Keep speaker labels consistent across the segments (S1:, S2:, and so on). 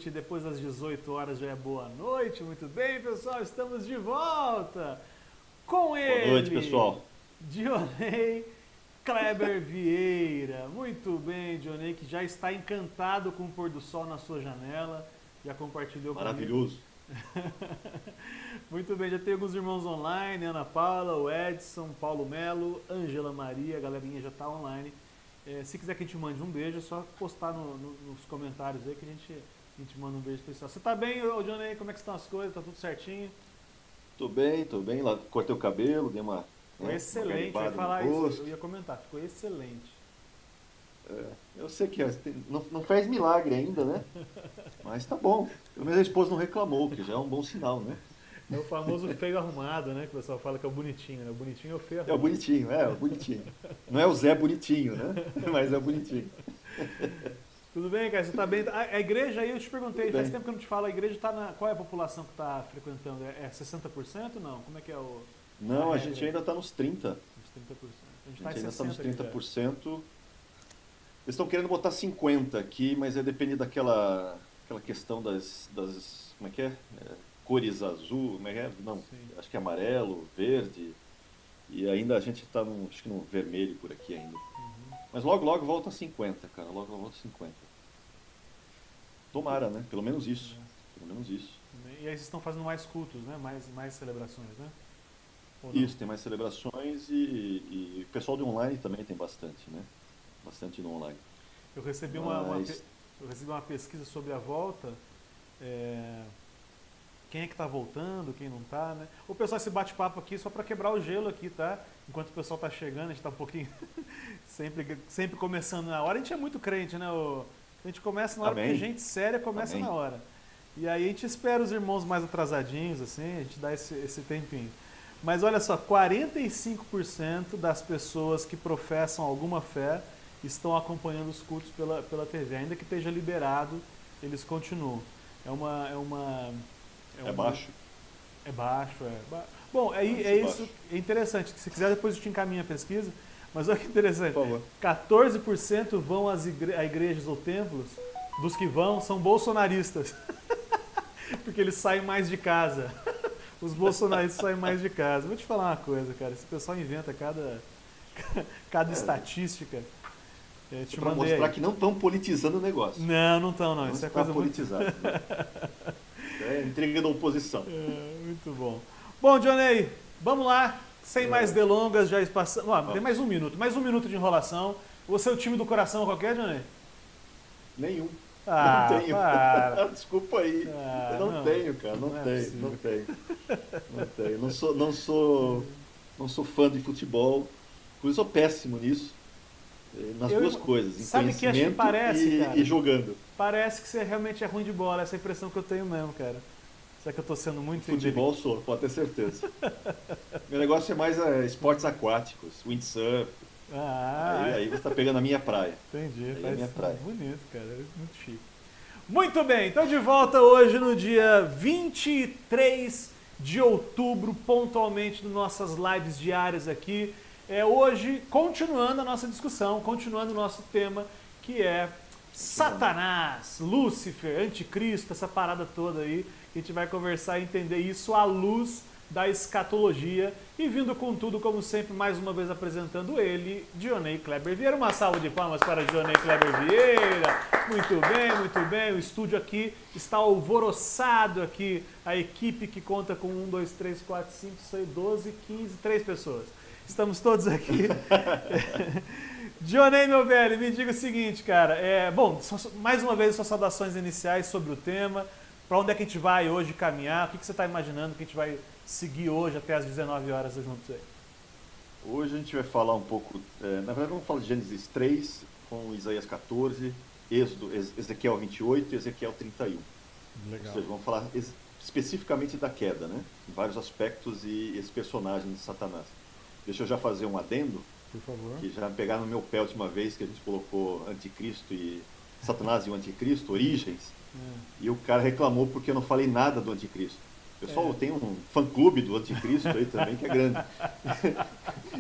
S1: gente, depois das 18 horas já é boa noite. Muito bem, pessoal, estamos de volta com
S2: Boa noite,
S1: ele,
S2: pessoal.
S1: Dionei Kleber Vieira. Muito bem, Dionei, que já está encantado com o pôr do sol na sua janela, já compartilhou comigo.
S2: Maravilhoso.
S1: Muito bem, já tem alguns irmãos online, Ana Paula, o Edson, Paulo Melo, Ângela Maria, a galerinha já está online. Se quiser que a gente mande um beijo, é só postar nos comentários aí que a gente manda um beijo especial. Você tá bem, ô Johnny? Como é que estão as coisas? Tá tudo certinho?
S2: Tô bem. Lá cortei o cabelo, dei
S1: Ficou
S2: uma
S1: excelente, eu ia
S2: garimpada no
S1: falar isso, eu
S2: rosto.
S1: ia comentar, ficou excelente.
S2: Eu sei que não fez milagre ainda, né? Mas tá bom. Pelo menos a esposa não reclamou, que já é um bom sinal, né?
S1: É o famoso feio arrumado, né? Que o pessoal fala que é o bonitinho, né? O bonitinho é o feio
S2: É
S1: arrumado.
S2: o bonitinho. Não é o Zé bonitinho, né? Mas é o bonitinho.
S1: Tudo bem, cara? Você tá bem? A igreja aí, eu te
S2: Tudo
S1: perguntei, faz
S2: bem.
S1: tempo que eu não te falo, a igreja tá na. Qual é a população que tá frequentando? É 60%? Não? Como é que é a
S2: Não, a gente
S1: regra aí?
S2: ainda tá nos 30.
S1: Uns 30%. A gente
S2: A
S1: tá em
S2: gente ainda tá nos
S1: 60% aqui
S2: trinta
S1: já.
S2: por cento. Eles estão querendo botar 50 aqui, mas é depende aquela questão como é que é? Cores azul, como é que é? Não,
S1: Sim.
S2: acho que é amarelo, verde, e ainda a gente está acho que no vermelho por aqui ainda. Mas logo logo volta a 50, cara, logo logo volta a 50. Tomara, né? Pelo menos isso. Pelo menos isso.
S1: E aí vocês estão fazendo mais cultos, né? Mais celebrações, né? Ou não?
S2: Isso, tem mais celebrações e o pessoal do online também tem bastante, né? Bastante no online.
S1: Eu recebi
S2: Mas
S1: eu recebi uma pesquisa sobre a volta. é, Quem é que tá voltando, quem não tá, né? O pessoal esse bate-papo aqui só para quebrar o gelo aqui, tá? Enquanto o pessoal tá chegando, a gente tá um pouquinho sempre começando na hora. A gente é muito crente, né? A gente começa na hora porque
S2: amém,
S1: gente séria começa na
S2: amém.
S1: hora. E aí a gente espera os irmãos mais atrasadinhos, assim, a gente dá esse tempinho. Mas olha só, 45% das pessoas que professam alguma fé estão acompanhando os cultos pela TV. Ainda que esteja liberado, eles continuam. É uma. É uma. É
S2: É
S1: uma.
S2: baixo?
S1: É baixo, é. Bom,
S2: Deve
S1: é
S2: ser
S1: isso.
S2: baixo.
S1: É interessante. Se quiser, depois eu te encaminho a pesquisa. Mas olha que
S2: Por
S1: interessante.
S2: favor.
S1: 14% vão a igrejas ou templos, dos que vão, são bolsonaristas. Porque eles saem mais de casa. Os bolsonaristas saem mais de casa. Vou te falar uma coisa, cara. Esse pessoal inventa cada
S2: É,
S1: estatística.
S2: é
S1: Te
S2: para
S1: mandei
S2: mostrar
S1: aí.
S2: que não estão politizando o negócio.
S1: Não, não estão, não.
S2: Não
S1: Isso é
S2: está
S1: coisa muito.
S2: politizado, né? É intriga da oposição.
S1: Muito bom. Bom, Johnny, vamos lá. Sem mais
S2: É,
S1: delongas, já passamos. Tem mais
S2: vamos.
S1: um minuto. Mais um minuto de enrolação. Você é o time do coração qualquer, Johnny?
S2: Nenhum. Não
S1: Ah,
S2: tenho.
S1: para.
S2: Desculpa aí. Eu
S1: Ah,
S2: não
S1: não.
S2: tenho, cara. Não
S1: Não é
S2: tenho, não
S1: possível.
S2: tenho. Não tenho. Não sou fã de futebol. Por isso eu sou péssimo nisso. Nas duas coisas, em
S1: Sabe que acho que
S2: conhecimento
S1: parece,
S2: e
S1: cara?
S2: jogando.
S1: Parece que você realmente é ruim de bola. Essa é a impressão que eu tenho mesmo, cara. Será que eu tô sendo muito
S2: Futebol
S1: indelicado?
S2: sou, pode ter certeza. Meu negócio é mais esportes aquáticos, windsurf.
S1: Ah,
S2: Aí você tá pegando a minha praia.
S1: entendi.
S2: Aí é a
S1: Faz
S2: minha praia.
S1: bonito, cara. Muito chique. Muito bem, então de volta hoje no dia 23 de outubro, pontualmente nas nossas lives diárias aqui. Hoje, continuando a nossa discussão, continuando o nosso tema, que é
S2: Continuando.
S1: Satanás, Lúcifer, Anticristo, essa parada toda aí. A gente vai conversar e entender isso à luz da escatologia. E vindo com tudo, como sempre, mais uma vez apresentando ele, Dionei Kleber Vieira. Uma salva de palmas para Dionei Kleber Vieira. Muito bem, muito bem. O estúdio aqui está alvoroçado aqui. A equipe que conta com 3 pessoas. Estamos todos aqui. Dionei, meu velho, me diga o seguinte, cara. Bom, mais uma vez, suas saudações iniciais sobre o tema. Para onde é que a gente vai hoje caminhar? O que você está imaginando que a gente vai seguir hoje até às 19 horas juntos aí?
S2: Hoje a gente vai falar um pouco, na verdade vamos falar de Gênesis 3, com Isaías 14, Êxodo, Ezequiel 28 e Ezequiel 31. Ou
S1: Legal.
S2: seja, vamos falar especificamente da queda, né? Em vários aspectos e esse personagem de Satanás. Deixa eu já fazer um adendo,
S1: Por favor.
S2: que já pegaram no meu pé a última vez que a gente colocou Anticristo e Satanás e o Anticristo, Origens, e o cara reclamou porque eu não falei nada do Anticristo. Pessoal, tem um fã-clube do Anticristo aí também, que é grande.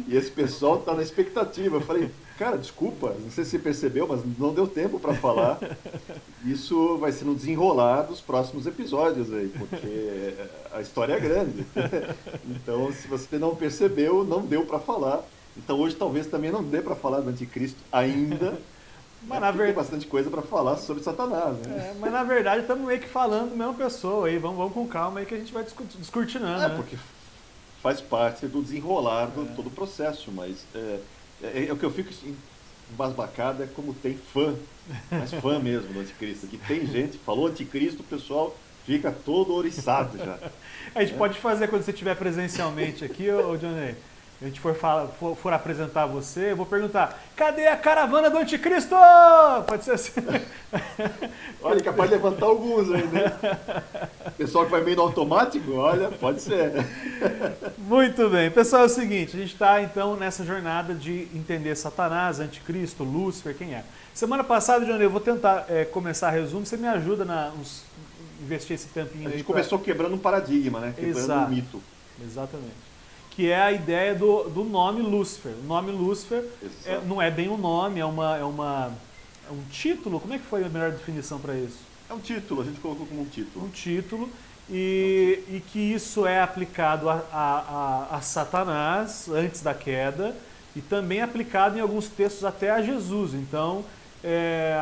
S2: E esse pessoal está na expectativa. Eu falei, cara, desculpa, não sei se você percebeu, mas não deu tempo para falar. Isso vai ser no desenrolar dos próximos episódios aí, porque a história é grande. Então, se você não percebeu, não deu para falar. Então, hoje talvez também não dê para falar do Anticristo ainda,
S1: Mas
S2: né,
S1: na
S2: porque tem
S1: verdade.
S2: bastante coisa para falar sobre Satanás, né?
S1: Mas na verdade estamos meio que falando da mesma pessoa aí. Vamos com calma aí que a gente vai descortinando, né?
S2: Porque faz parte do desenrolar do todo o processo, mas o que eu fico embasbacado é como tem fã, mas fã mesmo do Anticristo, que tem gente, falou Anticristo, o pessoal fica todo oriçado já.
S1: A gente pode fazer quando você estiver presencialmente aqui, ô Johnny. A gente for apresentar você, eu vou perguntar: cadê a caravana do Anticristo? Pode ser assim.
S2: Olha, capaz de levantar alguns aí, né? Pessoal que vai meio no automático, olha, pode ser.
S1: Muito bem. Pessoal, é o seguinte, a gente está então nessa jornada de entender Satanás, Anticristo, Lúcifer, quem é. Semana passada, Johnny, eu vou tentar começar resumo, você me ajuda investir esse tampinho
S2: A
S1: aí.
S2: gente começou quebrando um paradigma, né? Quebrando um mito.
S1: Exatamente. Que é a ideia do nome Lúcifer. O nome Lúcifer não é bem um nome, é um título. Como é que foi a melhor definição para isso?
S2: É um título, a gente colocou como um título.
S1: Um título. E que isso é aplicado a Satanás antes da queda e também aplicado em alguns textos até a Jesus. Então,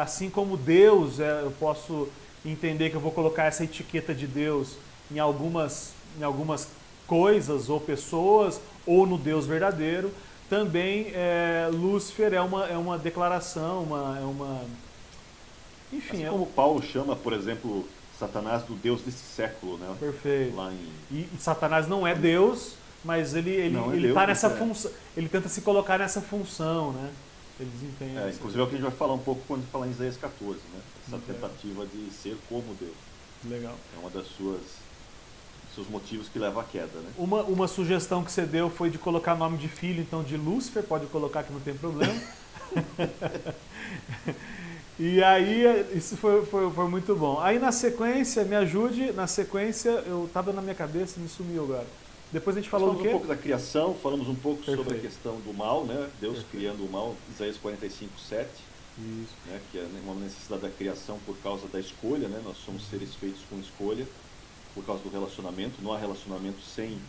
S1: assim como Deus, eu posso entender que eu vou colocar essa etiqueta de Deus em algumas coisas ou pessoas, ou no Deus verdadeiro. Também Lúcifer é uma declaração, enfim.
S2: Assim como Paulo chama, por exemplo, Satanás do Deus desse século, né?
S1: Perfeito.
S2: Lá
S1: E Satanás não é Deus, mas ele tá nessa função, ele tenta se colocar nessa função, né? Eles entendem.
S2: Inclusive é o que a gente vai falar um pouco quando falar em Isaías 14, né? Essa tentativa de ser como Deus.
S1: Legal.
S2: É uma das seus motivos que leva à queda, né?
S1: Uma sugestão que você deu foi de colocar nome de filho, então de Lúcifer, pode colocar que não tem problema. E aí, isso foi muito bom. Aí na sequência, me ajude, eu estava na minha cabeça, me sumiu agora. Depois a gente falou do quê?
S2: Falamos um pouco da criação, falamos um pouco sobre a questão do mal, né? Deus criando o mal, Isaías 45:7.
S1: Isso.
S2: Né? Que é uma necessidade da criação por causa da escolha, né? Nós somos seres feitos com escolha, por causa do relacionamento. Não há relacionamento sem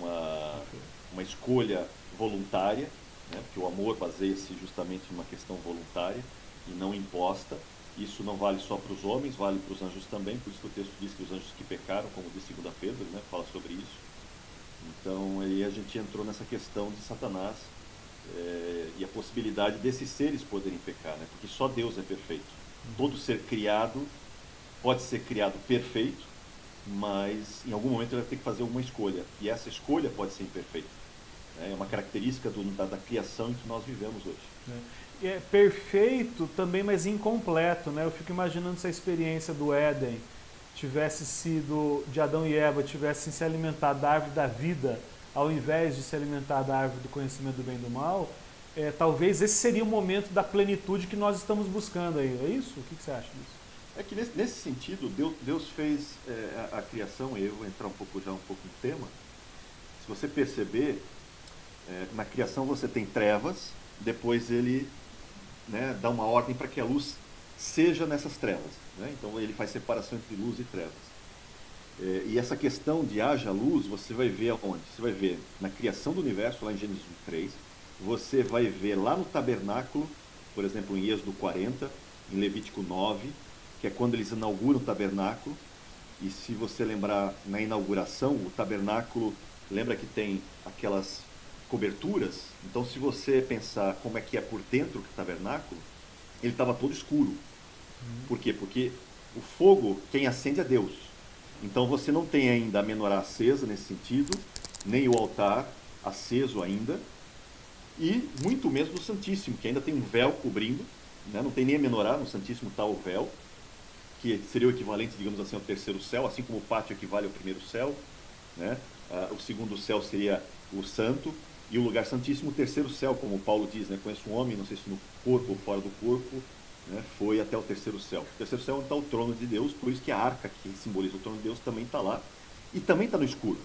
S2: uma escolha voluntária, né? Porque o amor baseia-se justamente numa questão voluntária e não imposta. Isso não vale só para os homens, vale para os anjos também, por isso que o texto diz que os anjos que pecaram, como diz 2 Pedro, né? Fala sobre isso. Então aí a gente entrou nessa questão de Satanás e a possibilidade desses seres poderem pecar, né? Porque só Deus é perfeito. Todo ser criado pode ser criado perfeito, mas em algum momento ele vai ter que fazer uma escolha, e essa escolha pode ser imperfeita. É uma característica da criação em que nós vivemos hoje.
S1: É perfeito também, mas incompleto, né? Eu fico imaginando se a experiência do Éden tivesse sido, de Adão e Eva, tivessem se alimentado da árvore da vida, ao invés de se alimentar da árvore do conhecimento do bem e do mal, talvez esse seria o momento da plenitude que nós estamos buscando aí. É isso? O que você acha disso?
S2: É que nesse sentido, Deus fez a criação, e eu vou entrar um pouco no tema. Se você perceber, na criação você tem trevas, depois ele, né, dá uma ordem para que a luz seja nessas trevas, né? Então ele faz separação entre luz e trevas. E essa questão de haja luz, você vai ver aonde? Você vai ver na criação do universo, lá em Gênesis 3, você vai ver lá no tabernáculo, por exemplo, em Êxodo 40, em Levítico 9, que é quando eles inauguram o tabernáculo. E se você lembrar, na inauguração, o tabernáculo, lembra que tem aquelas coberturas? Então, se você pensar como é que é por dentro do tabernáculo, ele estava todo escuro. Por quê? Porque o fogo, quem acende é Deus. Então, você não tem ainda a menorá acesa nesse sentido, nem o altar aceso ainda, e muito menos no Santíssimo, que ainda tem um véu cobrindo, né? Não tem nem a menorá, no Santíssimo está o véu, que seria o equivalente, digamos assim, ao terceiro céu, assim como o pátio equivale ao primeiro céu, né? O segundo céu seria o santo, e o lugar santíssimo, o terceiro céu, como Paulo diz, né? Conheço um homem, não sei se no corpo ou fora do corpo, né? Foi até o terceiro céu. O terceiro céu está o trono de Deus, por isso que a arca que simboliza o trono de Deus também está lá. e também está no escuro.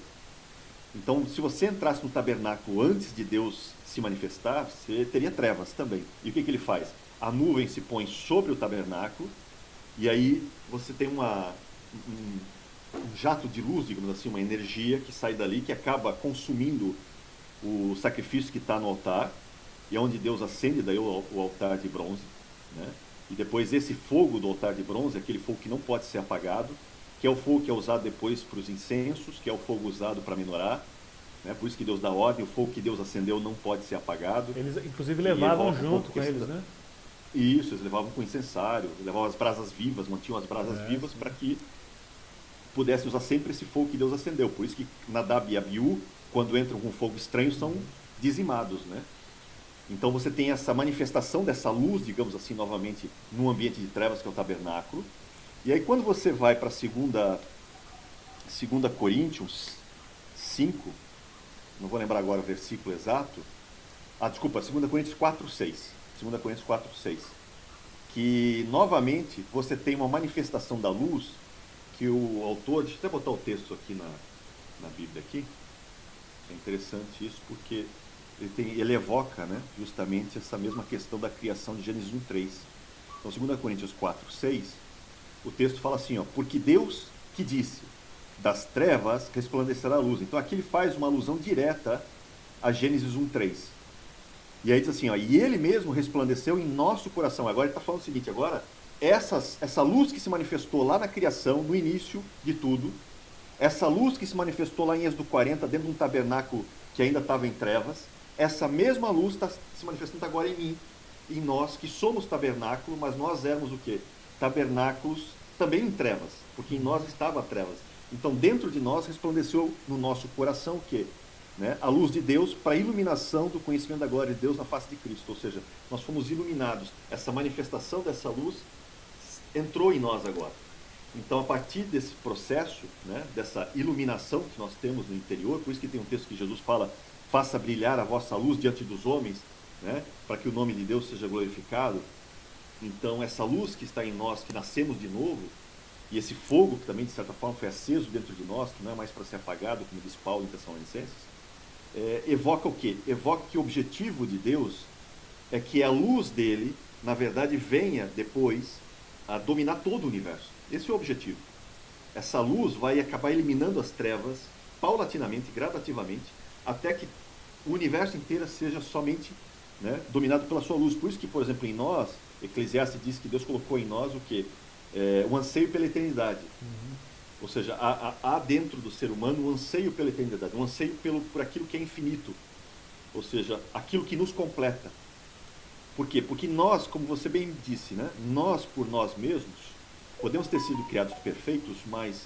S2: Então, se você entrasse no tabernáculo antes de Deus se manifestar, você teria trevas também. E o que ele faz? A nuvem se põe sobre o tabernáculo, e aí você tem um jato de luz, digamos assim, uma energia que sai dali, que acaba consumindo o sacrifício que está no altar, e é onde Deus acende daí o altar de bronze, né? E depois esse fogo do altar de bronze, aquele fogo que não pode ser apagado, que é o fogo que é usado depois para os incensos, que é o fogo usado para menorá, né? Por isso que Deus dá ordem, o fogo que Deus acendeu não pode ser apagado.
S1: Eles, inclusive, levavam junto com eles, né?
S2: Isso, eles levavam com incensário, levavam as brasas vivas, mantinham as brasas vivas para que pudesse usar sempre esse fogo que Deus acendeu. Por isso que Nadab e Abiú, quando entram com fogo estranho, são dizimados, né? Então você tem essa manifestação dessa luz, digamos assim, novamente, no ambiente de trevas, que é o tabernáculo. E aí quando você vai para 2 Coríntios 5, não vou lembrar agora o versículo exato, desculpa, 2 Coríntios 4:6. 2 Coríntios 4:6. Que novamente você tem uma manifestação da luz que o autor, deixa eu até botar o texto aqui na Bíblia aqui. É interessante isso porque ele evoca, né, justamente essa mesma questão da criação de Gênesis 1:3. Então, 2 Coríntios 4:6, o texto fala assim, ó, porque Deus que disse, das trevas resplandecerá a luz. Então aqui ele faz uma alusão direta a Gênesis 1:3. E aí diz assim, ó, e ele mesmo resplandeceu em nosso coração. Agora ele está falando o seguinte, agora, essa luz que se manifestou lá na criação, no início de tudo, essa luz que se manifestou lá em Êxodo 40, dentro de um tabernáculo que ainda estava em trevas, essa mesma luz está se manifestando agora em mim, em nós, que somos tabernáculo, mas nós éramos o quê? Tabernáculos também em trevas, porque em nós estava trevas. Então, dentro de nós, resplandeceu no nosso coração o quê? Né? A luz de Deus para a iluminação do conhecimento da glória de Deus na face de Cristo. Ou seja, nós fomos iluminados. Essa manifestação dessa luz entrou em nós agora. Então, a partir desse processo, né, dessa iluminação que nós temos no interior, por isso que tem um texto que Jesus fala, faça brilhar a vossa luz diante dos homens, né, para que o nome de Deus seja glorificado. Então, essa luz que está em nós, que nascemos de novo, e esse fogo que também, de certa forma, foi aceso dentro de nós, que não é mais para ser apagado, como diz Paulo em Tessalonicenses, evoca o quê? Evoca que o objetivo de Deus é que a luz dele, na verdade, venha depois a dominar todo o universo. Esse é o objetivo. Essa luz vai acabar eliminando as trevas, paulatinamente, gradativamente, até que o universo inteiro seja somente, né, dominado pela sua luz. Por isso que, por exemplo, em nós, Eclesiastes diz que Deus colocou em nós o quê? O anseio pela eternidade. Ou seja, há dentro do ser humano um anseio pela eternidade, um anseio por aquilo que é infinito. Ou seja, aquilo que nos completa. Por quê? Porque nós, como você bem disse, né, nós por nós mesmos, podemos ter sido criados perfeitos, mas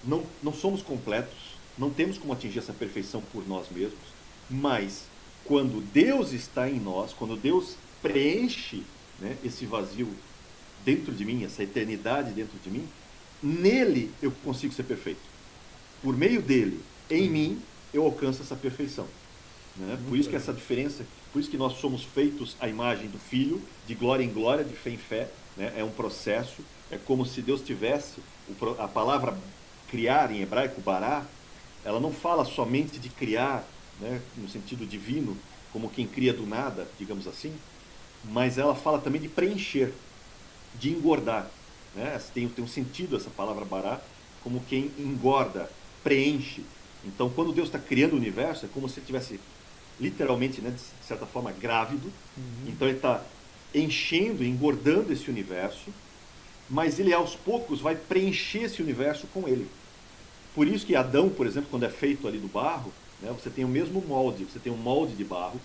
S2: não somos completos, não temos como atingir essa perfeição por nós mesmos, mas quando Deus está em nós, quando Deus preenche, né, esse vazio dentro de mim, essa eternidade dentro de mim, nele eu consigo ser perfeito. Por meio dele, em mim, eu alcanço essa perfeição. Né? Por isso que essa diferença, por isso que nós somos feitos à imagem do Filho, de glória em glória, de fé em fé. Né? É um processo, é como se Deus tivesse, a palavra criar em hebraico, bará, ela não fala somente de criar, né, no sentido divino, como quem cria do nada, digamos assim, mas ela fala também de preencher, de engordar. Né? Tem um sentido essa palavra bará, como quem engorda, preenche. Então, quando Deus está criando o universo, é como se ele estivesse literalmente, né, de certa forma, grávido. Então ele está enchendo, engordando esse universo, mas ele aos poucos vai preencher esse universo com ele. Por isso que Adão, por exemplo, quando é feito ali do barro, né, você tem o mesmo molde, você tem um molde de barro,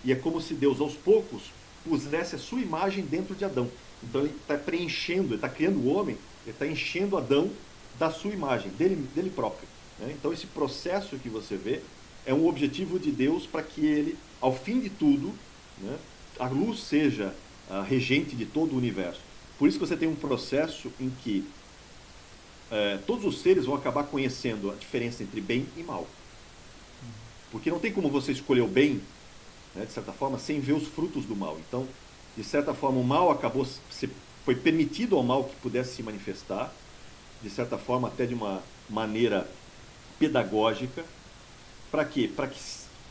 S2: e é como se Deus aos poucos pusesse a sua imagem dentro de Adão. Então ele está preenchendo, ele está criando o homem, ele está enchendo Adão da sua imagem, dele próprio. Né? Então esse processo que você vê é um objetivo de Deus para que ele, ao fim de tudo, né, a luz seja a regente de todo o universo. Por isso que você tem um processo em que todos os seres vão acabar conhecendo a diferença entre bem e mal. Porque não tem como você escolher o bem, né, de certa forma, sem ver os frutos do mal. Então, de certa forma, o mal foi permitido ao mal que pudesse se manifestar, de certa forma, até de uma maneira pedagógica. Para quê?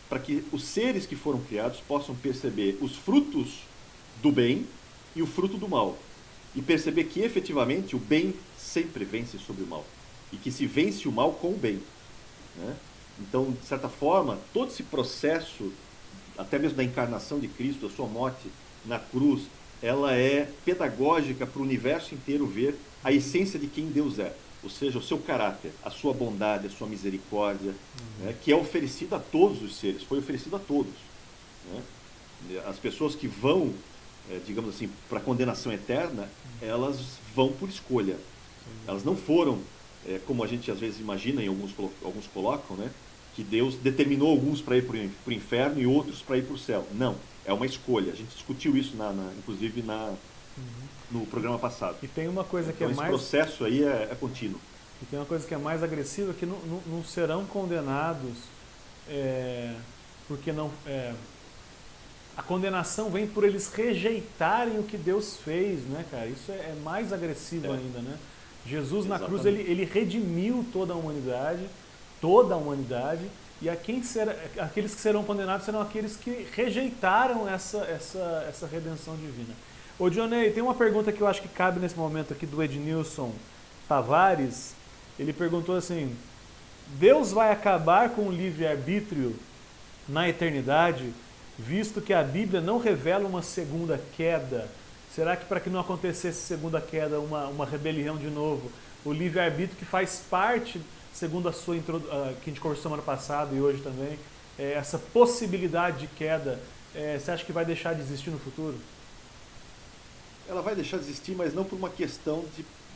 S2: Para que os seres que foram criados possam perceber os frutos do bem e o fruto do mal. E perceber que efetivamente o bem sempre vence sobre o mal. E que se vence o mal com o bem. Né? Então, de certa forma, todo esse processo, até mesmo da encarnação de Cristo, da sua morte na cruz, ela é pedagógica para o universo inteiro ver a essência de quem Deus é. Ou seja, o seu caráter, a sua bondade, a sua misericórdia, né, que é oferecido a todos os seres, foi oferecido a todos. Né? As pessoas que vão, digamos assim, para a condenação eterna, elas vão por escolha. Elas não foram, como a gente às vezes imagina, e alguns colocam, né, que Deus determinou alguns para ir para o inferno e outros para ir para o céu. Não, é uma escolha. A gente discutiu isso, inclusive, no programa passado.
S1: E tem uma coisa que
S2: então,
S1: é mais...
S2: esse processo aí é contínuo.
S1: E tem uma coisa que é mais agressiva, que não serão condenados porque não... a condenação vem por eles rejeitarem o que Deus fez, né, cara? Isso é mais agressivo ainda, né? Jesus na cruz, ele redimiu toda a humanidade, e aqueles que serão condenados serão aqueles que rejeitaram essa redenção divina. Ô Dionei, tem uma pergunta que eu acho que cabe nesse momento aqui do Ednilson Tavares. Ele perguntou assim: Deus vai acabar com o livre-arbítrio na eternidade, visto que a Bíblia não revela uma segunda queda? Será que para que não acontecesse segunda queda, uma rebelião de novo, o livre-arbítrio que faz parte, segundo a sua que a gente conversou semana passada e hoje também, essa possibilidade de queda, você acha que vai deixar de existir no futuro?
S2: Ela vai deixar de existir, mas não por uma questão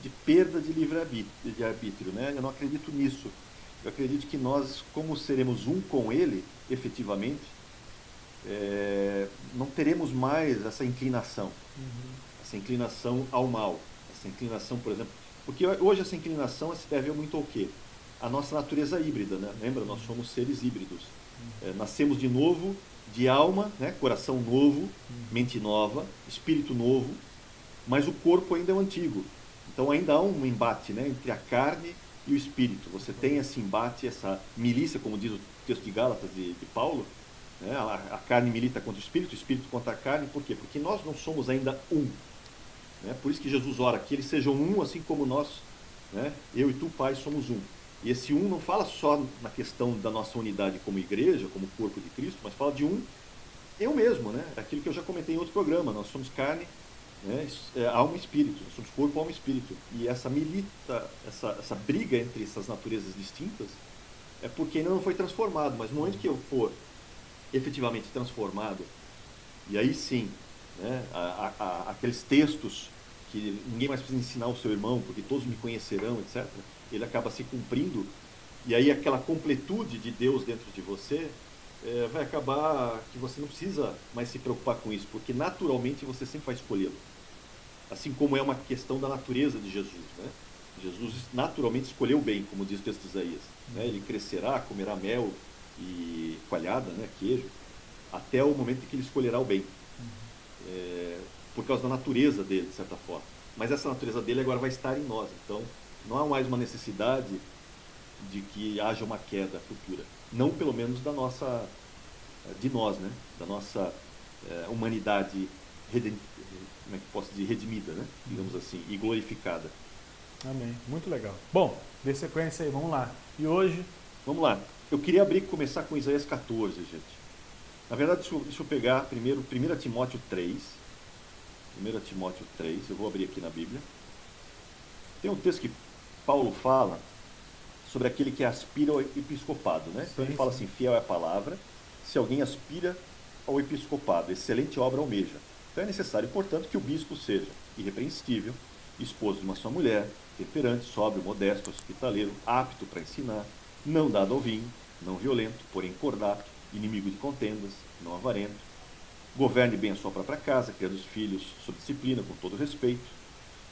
S2: de perda de livre-arbítrio, né? Eu não acredito nisso. Eu acredito que nós, como seremos um com Ele, efetivamente, não teremos mais essa inclinação. Essa inclinação ao mal. Essa inclinação, por exemplo... Porque hoje essa inclinação se deve muito ao quê? A nossa natureza híbrida, né? Lembra? Nós somos seres híbridos. Nascemos de novo, de alma, né? Coração novo, mente nova, espírito novo, mas o corpo ainda é o antigo. Então ainda há um embate, né, entre a carne e o espírito. Você tem esse embate, essa milícia, como diz o texto de Gálatas de Paulo, né? A carne milita contra o espírito contra a carne. Por quê? Porque nós não somos ainda um. Né? Por isso que Jesus ora que eles sejam um, assim como nós, né? Eu e tu, Pai, somos um. E esse um não fala só na questão da nossa unidade como igreja, como corpo de Cristo, mas fala de um eu mesmo, né? Aquilo que eu já comentei em outro programa. Nós somos carne, né? Alma e espírito. Nós somos corpo, alma e espírito. E essa essa briga entre essas naturezas distintas é porque ainda não foi transformado. Mas no momento que eu for efetivamente transformado, e aí sim, né, aqueles textos que ninguém mais precisa ensinar ao seu irmão, porque todos me conhecerão, etc., ele acaba se cumprindo, e aí aquela completude de Deus dentro de você vai acabar que você não precisa mais se preocupar com isso, porque naturalmente você sempre vai escolhê-lo. Assim como é uma questão da natureza de Jesus, né? Jesus naturalmente escolheu bem, como diz o texto de Isaías, né? Ele crescerá, comerá mel e coalhada, né? Queijo, até o momento em que ele escolherá o bem, por causa da natureza dele, de certa forma. Mas essa natureza dele agora vai estar em nós, então não há mais uma necessidade de que haja uma queda futura, não pelo menos de nós, né? Da nossa humanidade como é que posso dizer, redimida, né? Digamos assim, e glorificada.
S1: Amém, muito legal. Bom, dê sequência aí, vamos lá. E hoje? Vamos
S2: lá. Eu queria começar com Isaías 14, gente. Na verdade, deixa eu pegar primeiro 1 Timóteo 3. 1 Timóteo 3, eu vou abrir aqui na Bíblia. Tem um texto que Paulo fala sobre aquele que aspira ao episcopado, né? Então ele fala assim: fiel é a palavra, se alguém aspira ao episcopado, excelente obra almeja. Então é necessário, portanto, que o bispo seja irrepreensível, esposo de uma só mulher, temperante, sóbrio, modesto, hospitaleiro, apto para ensinar, não dado ao vinho, não violento, porém cordato, inimigo de contendas, não avarento, governe bem a sua própria casa, criando os filhos sob disciplina, com todo respeito,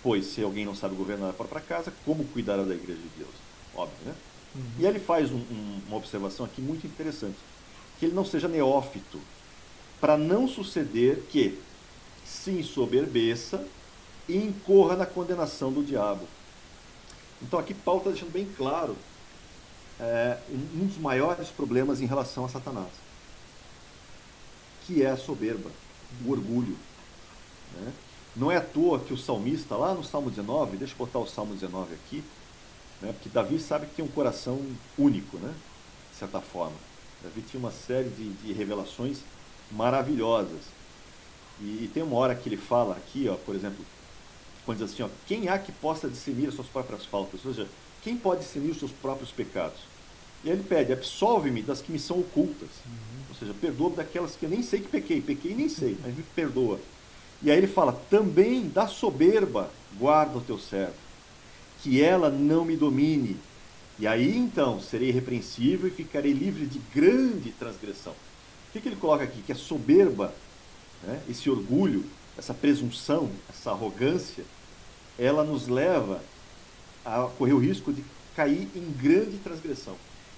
S2: pois se alguém não sabe governar a própria casa, como cuidará da igreja de Deus? Óbvio, né? E aí ele faz uma observação aqui muito interessante, que ele não seja neófito, para não suceder que se ensoberbeça e incorra na condenação do diabo. Então aqui Paulo está deixando bem claro um dos maiores problemas em relação a Satanás, que é a soberba, o orgulho. Né? Não é à toa que o salmista, lá no Salmo 19, deixa eu botar o Salmo 19 aqui, né? Porque Davi sabe que tem um coração único, né? De certa forma. Davi tinha uma série de revelações maravilhosas. E tem uma hora que ele fala aqui, ó, por exemplo, quando diz assim, ó, quem há que possa discernir as suas próprias faltas? Ou seja, quem pode discernir os seus próprios pecados? E aí ele pede, absolve-me das que me são ocultas. Ou seja, perdoa-me daquelas que eu nem sei que pequei e nem sei, mas me perdoa. E aí ele fala, também da soberba guarda o teu servo, que ela não me domine. E aí então serei irrepreensível e ficarei livre de grande transgressão. O que ele coloca aqui? Que a soberba, né, esse orgulho, essa presunção, essa arrogância, ela nos leva a correr o risco de cair em grande transgressão,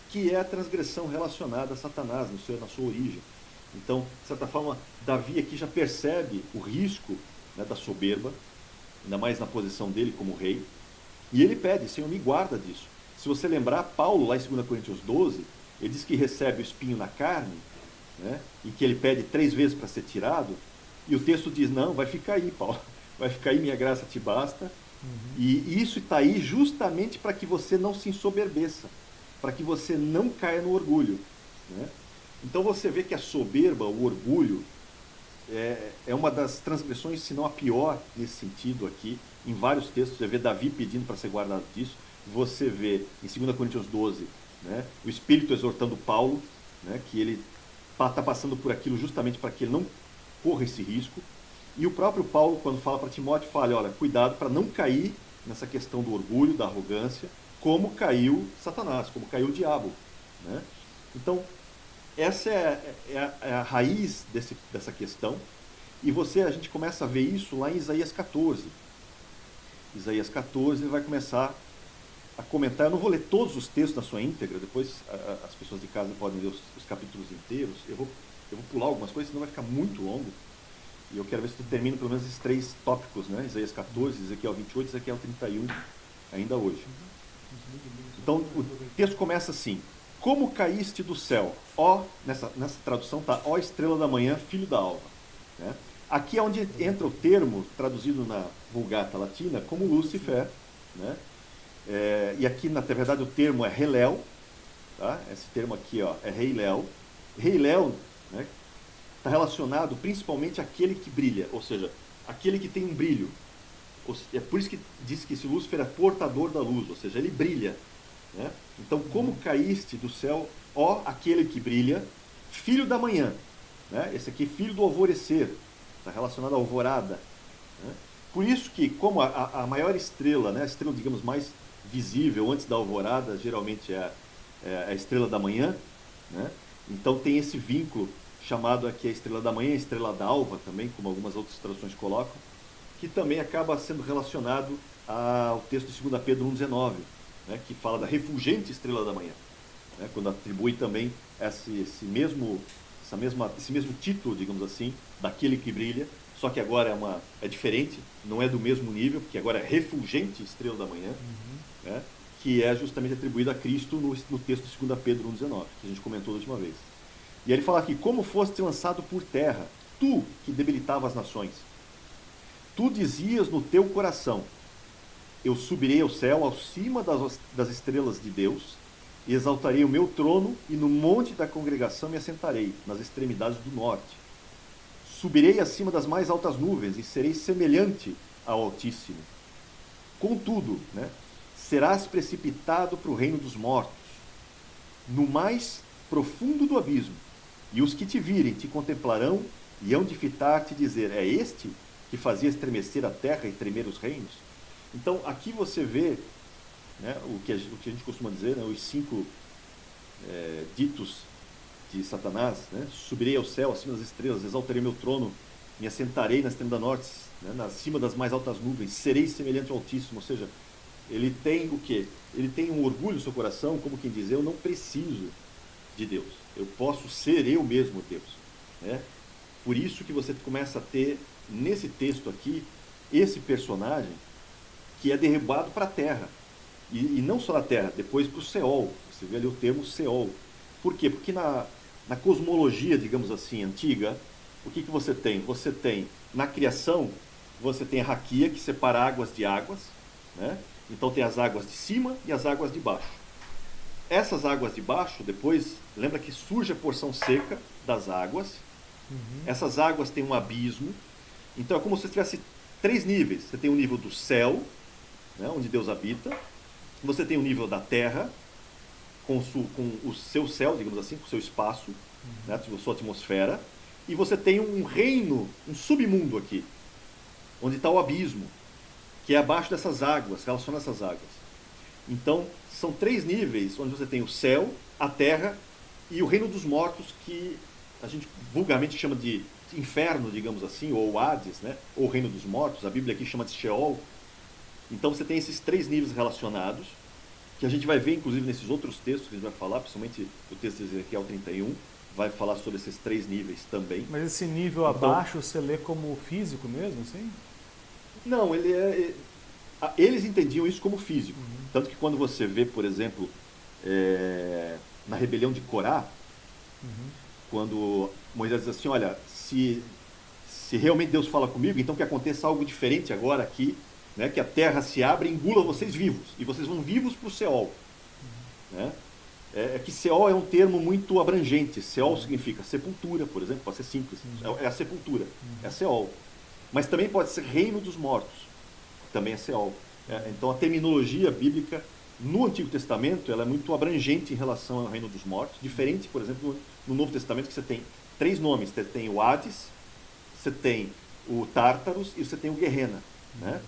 S2: que é a transgressão relacionada a Satanás, na sua origem. Então, de certa forma, Davi aqui já percebe o risco, né, da soberba, ainda mais na posição dele como rei, e ele pede, Senhor, me guarda disso. Se você lembrar, Paulo, lá em 2 Coríntios 12, ele diz que recebe o espinho na carne, né, e que ele pede 3 vezes para ser tirado, e o texto diz, não, vai ficar aí, Paulo, vai ficar aí, minha graça te basta. E isso está aí justamente para que você não se ensoberbeça, para que você não caia no orgulho. Né? Então você vê que a soberba, o orgulho, é uma das transgressões, se não a pior nesse sentido aqui, em vários textos. Você vê Davi pedindo para ser guardado disso, você vê em 2 Coríntios 12, né, o Espírito exortando Paulo, né, que ele está passando por aquilo justamente para que ele não corra esse risco. E o próprio Paulo, quando fala para Timóteo, fala, olha, cuidado para não cair nessa questão do orgulho, da arrogância, como caiu Satanás, como caiu o diabo. Né? Então, essa é a raiz dessa questão. E a gente começa a ver isso lá em Isaías 14. Isaías 14, ele vai começar a comentar. Eu não vou ler todos os textos na sua íntegra, depois as pessoas de casa podem ler os capítulos inteiros. Eu vou pular algumas coisas, senão vai ficar muito longo. E eu quero ver se tu termina pelo menos esses 3 tópicos, né? Isaías 14, Ezequiel 28, Ezequiel 31, ainda hoje. Então, o texto começa assim, como caíste do céu, ó, nessa tradução está, ó estrela da manhã, filho da alva. Né? Aqui é onde entra o termo, traduzido na Vulgata Latina, como Lúcifer, né? E aqui, na verdade, o termo é Helel, tá? Esse termo aqui, ó, é Heiléu. Heiléu, né, está relacionado principalmente àquele que brilha, ou seja, aquele que tem um brilho. É por isso que diz que esse Lúcifer é portador da luz, ou seja, ele brilha. Né? Então, como caíste do céu, ó aquele que brilha, filho da manhã. Né? Esse aqui, filho do alvorecer, está relacionado à alvorada. Né? Por isso que, como a maior estrela, né, a estrela, digamos, mais visível antes da alvorada, geralmente é a estrela da manhã, né? Então tem esse vínculo chamado aqui a estrela da manhã, a estrela da alva também, como algumas outras traduções colocam, que também acaba sendo relacionado ao texto de 2 Pedro 1,19, né, que fala da refulgente estrela da manhã, né, quando atribui também esse mesmo título, digamos assim, daquele que brilha, só que agora é diferente, não é do mesmo nível, porque agora é refulgente estrela da manhã, né, que é justamente atribuído a Cristo no texto de 2 Pedro 1,19, que a gente comentou da última vez. E ele fala aqui, como foste lançado por terra, tu que debilitava as nações. Tu dizias no teu coração, eu subirei ao céu, acima das estrelas de Deus, e exaltarei o meu trono, e no monte da congregação me assentarei, nas extremidades do norte. Subirei acima das mais altas nuvens, e serei semelhante ao Altíssimo. Contudo, né, serás precipitado para o reino dos mortos, no mais profundo do abismo, e os que te virem te contemplarão, e hão de fitar-te e dizer, é este que fazia estremecer a terra e tremer os reinos? Então, aqui você vê, né, o que a gente costuma dizer, né, os 5 ditos de Satanás, né, subirei ao céu, acima das estrelas, exaltarei meu trono, me assentarei na extremidade norte, né, acima das mais altas nuvens, serei semelhante ao Altíssimo. Ou seja, ele tem o quê? Ele tem um orgulho no seu coração, como quem diz, eu não preciso de Deus, eu posso ser eu mesmo Deus. Né? Por isso que você começa a ter, nesse texto aqui, esse personagem que é derribado para a terra. E não só na Terra, depois para o Seol. Você vê ali o termo Seol. Por quê? Porque na cosmologia, digamos assim, antiga, o que você tem? Você tem, na criação, você tem a raquia, que separa águas de águas, né? Então tem as águas de cima e as águas de baixo. Essas águas de baixo, depois, lembra que surge a porção seca das águas. Essas águas têm um abismo. Então é como se tivesse 3 níveis. Você tem o nível do céu, né, onde Deus habita. Você tem o nível da terra, com o seu céu, digamos assim, com o seu espaço, né, a sua atmosfera. E você tem um reino, um submundo aqui, onde está o abismo, que é abaixo dessas águas, relaciona essas águas. Então, são 3 níveis, onde você tem o céu, a terra e o reino dos mortos, que a gente vulgarmente chama de inferno, digamos assim, ou Hades, né? Ou reino dos mortos, a Bíblia aqui chama de Sheol. Então você tem esses 3 níveis relacionados, que a gente vai ver inclusive nesses outros textos que a gente vai falar, principalmente o texto de Ezequiel 31, vai falar sobre esses 3 níveis também.
S1: Mas esse nível
S2: então,
S1: abaixo você lê como físico mesmo, assim?
S2: Não, eles entendiam isso como físico. Tanto que quando você vê, por exemplo, na rebelião de Corá, quando Moisés diz assim, olha, se realmente Deus fala comigo, então que aconteça algo diferente agora aqui, né, que a terra se abra e engula vocês vivos, e vocês vão vivos para o Seol. Né? É que Seol é um termo muito abrangente. Seol significa sepultura, por exemplo, pode ser simples. É a sepultura, é a Seol. Mas também pode ser reino dos mortos, também é Seol. Então a terminologia bíblica no Antigo Testamento ela é muito abrangente em relação ao reino dos mortos, diferente, por exemplo, no Novo Testamento, que você tem 3 nomes. Você tem o Hades, você tem o Tártaros e você tem o Guerrena. Né?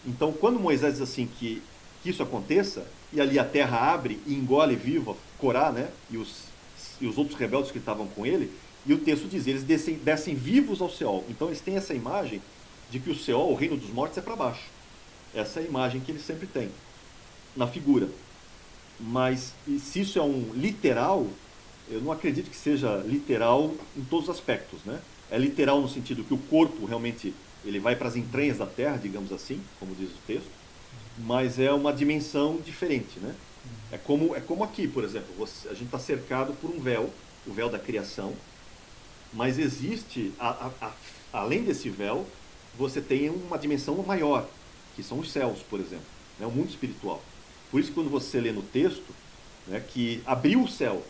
S2: Então, quando Moisés diz assim que isso aconteça, e ali a terra abre e engole vivo Corá, né? e os outros rebeldes que estavam com ele, e o texto diz, eles descem vivos ao Seol. Então eles têm essa imagem de que o Seol, o reino dos mortos, é para baixo. Essa é a imagem que eles sempre têm, na figura. Mas se isso é um literal, eu não acredito que seja literal em todos os aspectos. Né? É literal no sentido que o corpo realmente ele vai para as entranhas da terra, digamos assim, como diz o texto, mas é uma dimensão diferente. Né? É como aqui, por exemplo, a gente está cercado por um véu, o véu da criação, mas existe, além desse véu, você tem uma dimensão maior, que são os céus, por exemplo, né? O mundo espiritual. Por isso que quando você lê no texto, né, que abriu o céu,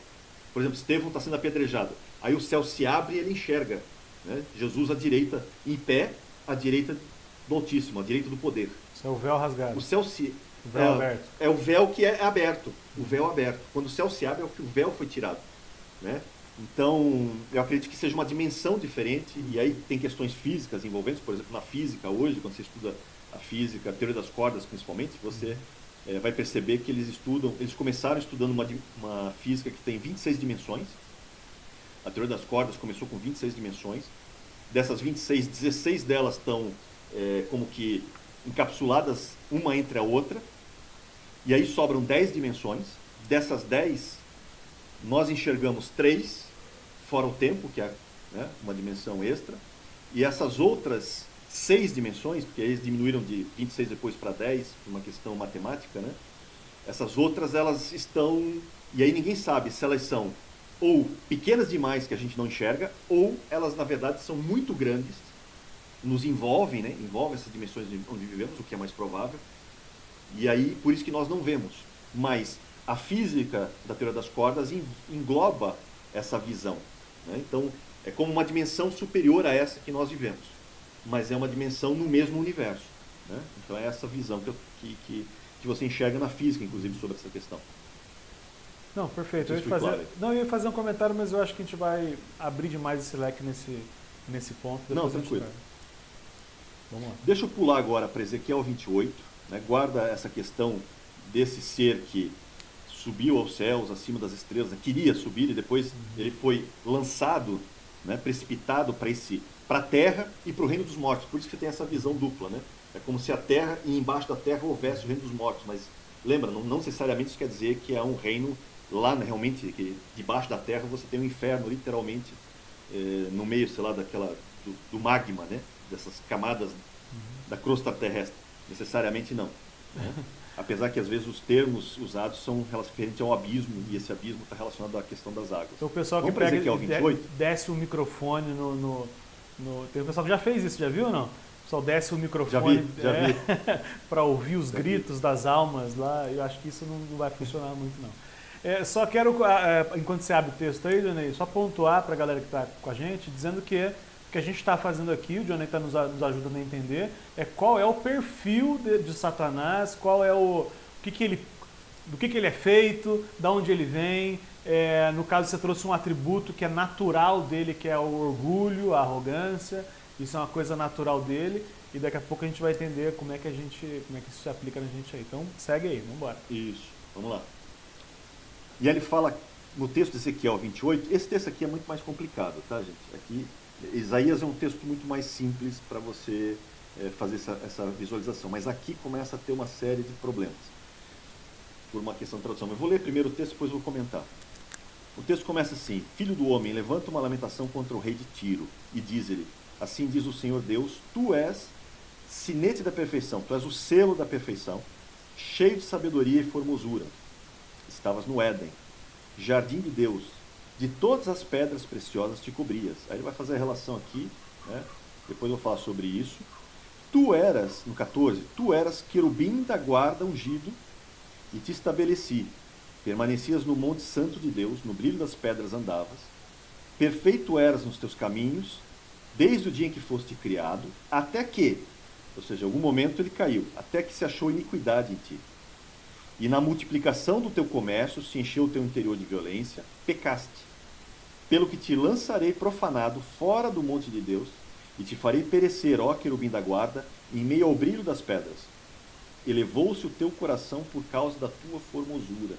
S2: por exemplo, Estevão está sendo apedrejado, aí o céu se abre e ele enxerga, né, Jesus à direita, em pé, à direita do Altíssimo, à direita do poder.
S1: Isso é o véu rasgado.
S2: O céu
S1: o véu aberto.
S2: É o véu que é aberto, o véu aberto. Quando o céu se abre é o que o véu foi tirado. Né? Então, eu acredito que seja uma dimensão diferente, e aí tem questões físicas envolventes, por exemplo, na física hoje, quando você estuda a física, a teoria das cordas principalmente, você vai perceber que eles começaram estudando uma física que tem 26 dimensões. A teoria das cordas começou com 26 dimensões. Dessas 26, 16 delas estão como que encapsuladas uma entre a outra, e aí sobram 10 dimensões. Dessas 10, nós enxergamos 3, fora o tempo, que é, né, uma dimensão extra, e essas outras 6 dimensões, porque eles diminuíram de 26 depois para 10, por uma questão matemática, né? Essas outras, elas estão, e aí ninguém sabe se elas são ou pequenas demais que a gente não enxerga, ou elas na verdade são muito grandes, nos envolvem, né? Envolvem essas dimensões onde vivemos, o que é mais provável, e aí por isso que nós não vemos, mas a física da teoria das cordas engloba essa visão. Né? Então, é como uma dimensão superior a essa que nós vivemos, mas é uma dimensão no mesmo universo. Né? Então, é essa visão que você enxerga na física, inclusive, sobre essa questão.
S1: Não, perfeito.
S2: Eu
S1: ia fazer um comentário, mas eu acho que a gente vai abrir demais esse leque nesse ponto.
S2: Não, tranquilo.
S1: Vamos lá.
S2: Deixa eu pular agora para Ezequiel 28. Né? Guarda essa questão desse ser que subiu aos céus, acima das estrelas, né? Queria subir e depois ele foi lançado, né? Precipitado para a terra e para o reino dos mortos. Por isso que tem essa visão dupla. Né? É como se a terra e embaixo da terra houvesse o reino dos mortos. Mas lembra, não necessariamente isso quer dizer que é um reino lá, né? Realmente, que debaixo da terra você tem um inferno, literalmente, no meio, sei lá, do magma, né? Dessas camadas da crosta terrestre. Necessariamente não. Né? Apesar que às vezes os termos usados são referentes ao abismo, e esse abismo está relacionado à questão das águas.
S1: Então o pessoal que
S2: Vamos para
S1: pega
S2: Ezequiel 28?
S1: desce o microfone tem um pessoal que já fez isso, já viu ou não? O pessoal desce o microfone
S2: Já vi.
S1: para ouvir os gritos das almas lá. Eu acho que isso não vai funcionar muito, não. Só quero, enquanto você abre o texto aí, Johnny, só pontuar para a galera que está com a gente, dizendo que o que a gente está fazendo aqui, o Johnny está nos ajudando a entender, qual é o perfil de Satanás, qual é do que ele é feito, de onde ele vem. No caso, você trouxe um atributo que é natural dele, que é o orgulho, a arrogância. Isso é uma coisa natural dele. E daqui a pouco a gente vai entender como é que isso se aplica na gente aí. Então, segue aí, vamos embora.
S2: Isso, vamos lá. E aí ele fala no texto de Ezequiel 28, esse texto aqui é muito mais complicado, tá, gente? Aqui, Isaías é um texto muito mais simples para você fazer essa visualização. Mas aqui começa a ter uma série de problemas, por uma questão de tradução. Eu vou ler primeiro o texto, depois vou comentar. O texto começa assim: Filho do homem, levanta uma lamentação contra o rei de Tiro, e diz-lhe, assim diz o Senhor Deus, tu és sinete da perfeição, tu és o selo da perfeição, cheio de sabedoria e formosura. Estavas no Éden, jardim de Deus, de todas as pedras preciosas te cobrias. Aí ele vai fazer a relação aqui, né? Depois eu vou falar sobre isso. Tu eras, no 14, tu eras querubim da guarda ungido, e te estabeleci. Permanecias no monte santo de Deus, no brilho das pedras andavas. Perfeito eras nos teus caminhos, desde o dia em que foste criado, até que, ou seja, em algum momento ele caiu, até que se achou iniquidade em ti. E na multiplicação do teu comércio se encheu o teu interior de violência, pecaste. Pelo que te lançarei profanado fora do monte de Deus, e te farei perecer, ó querubim da guarda, em meio ao brilho das pedras. Elevou-se o teu coração por causa da tua formosura.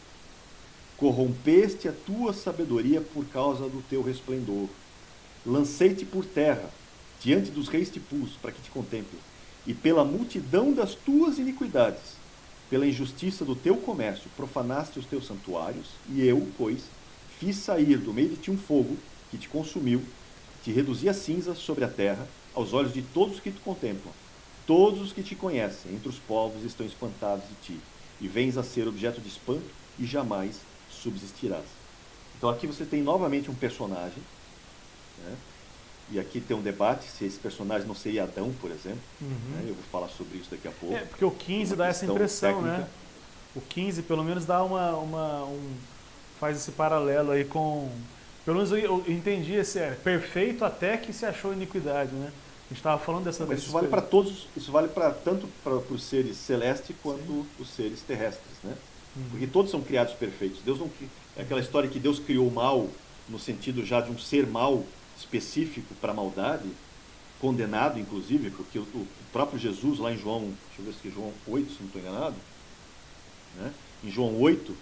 S2: Corrompeste a tua sabedoria por causa do teu resplendor. Lancei-te por terra, diante dos reis te pus, para que te contemplem. E pela multidão das tuas iniquidades, pela injustiça do teu comércio, profanaste os teus santuários, e eu, pois, fiz sair do meio de ti um fogo que te consumiu, te reduzi a cinzas sobre a terra, aos olhos de todos os que te contemplam. Todos os que te conhecem entre os povos estão espantados de ti, e vens a ser objeto de espanto e jamais subsistirás. Então aqui você tem novamente um personagem, né? E aqui tem um debate se esse personagem não seria Adão, por exemplo. Né? Eu vou falar sobre isso daqui a pouco.
S1: Porque o 15 dá essa impressão, técnica, né? O 15 pelo menos dá faz esse paralelo aí com... Pelo menos eu entendi perfeito até que se achou iniquidade, né? A gente estava falando dessa...
S2: Mas isso vale para todos, isso vale tanto para os seres celestes quanto os seres terrestres, né? Porque todos são criados perfeitos. Deus não... É aquela história que Deus criou o mal no sentido já de um ser mal específico para a maldade, condenado inclusive, porque o próprio Jesus lá em João, deixa eu ver se é João 8, se não estou enganado, né? Em João 8,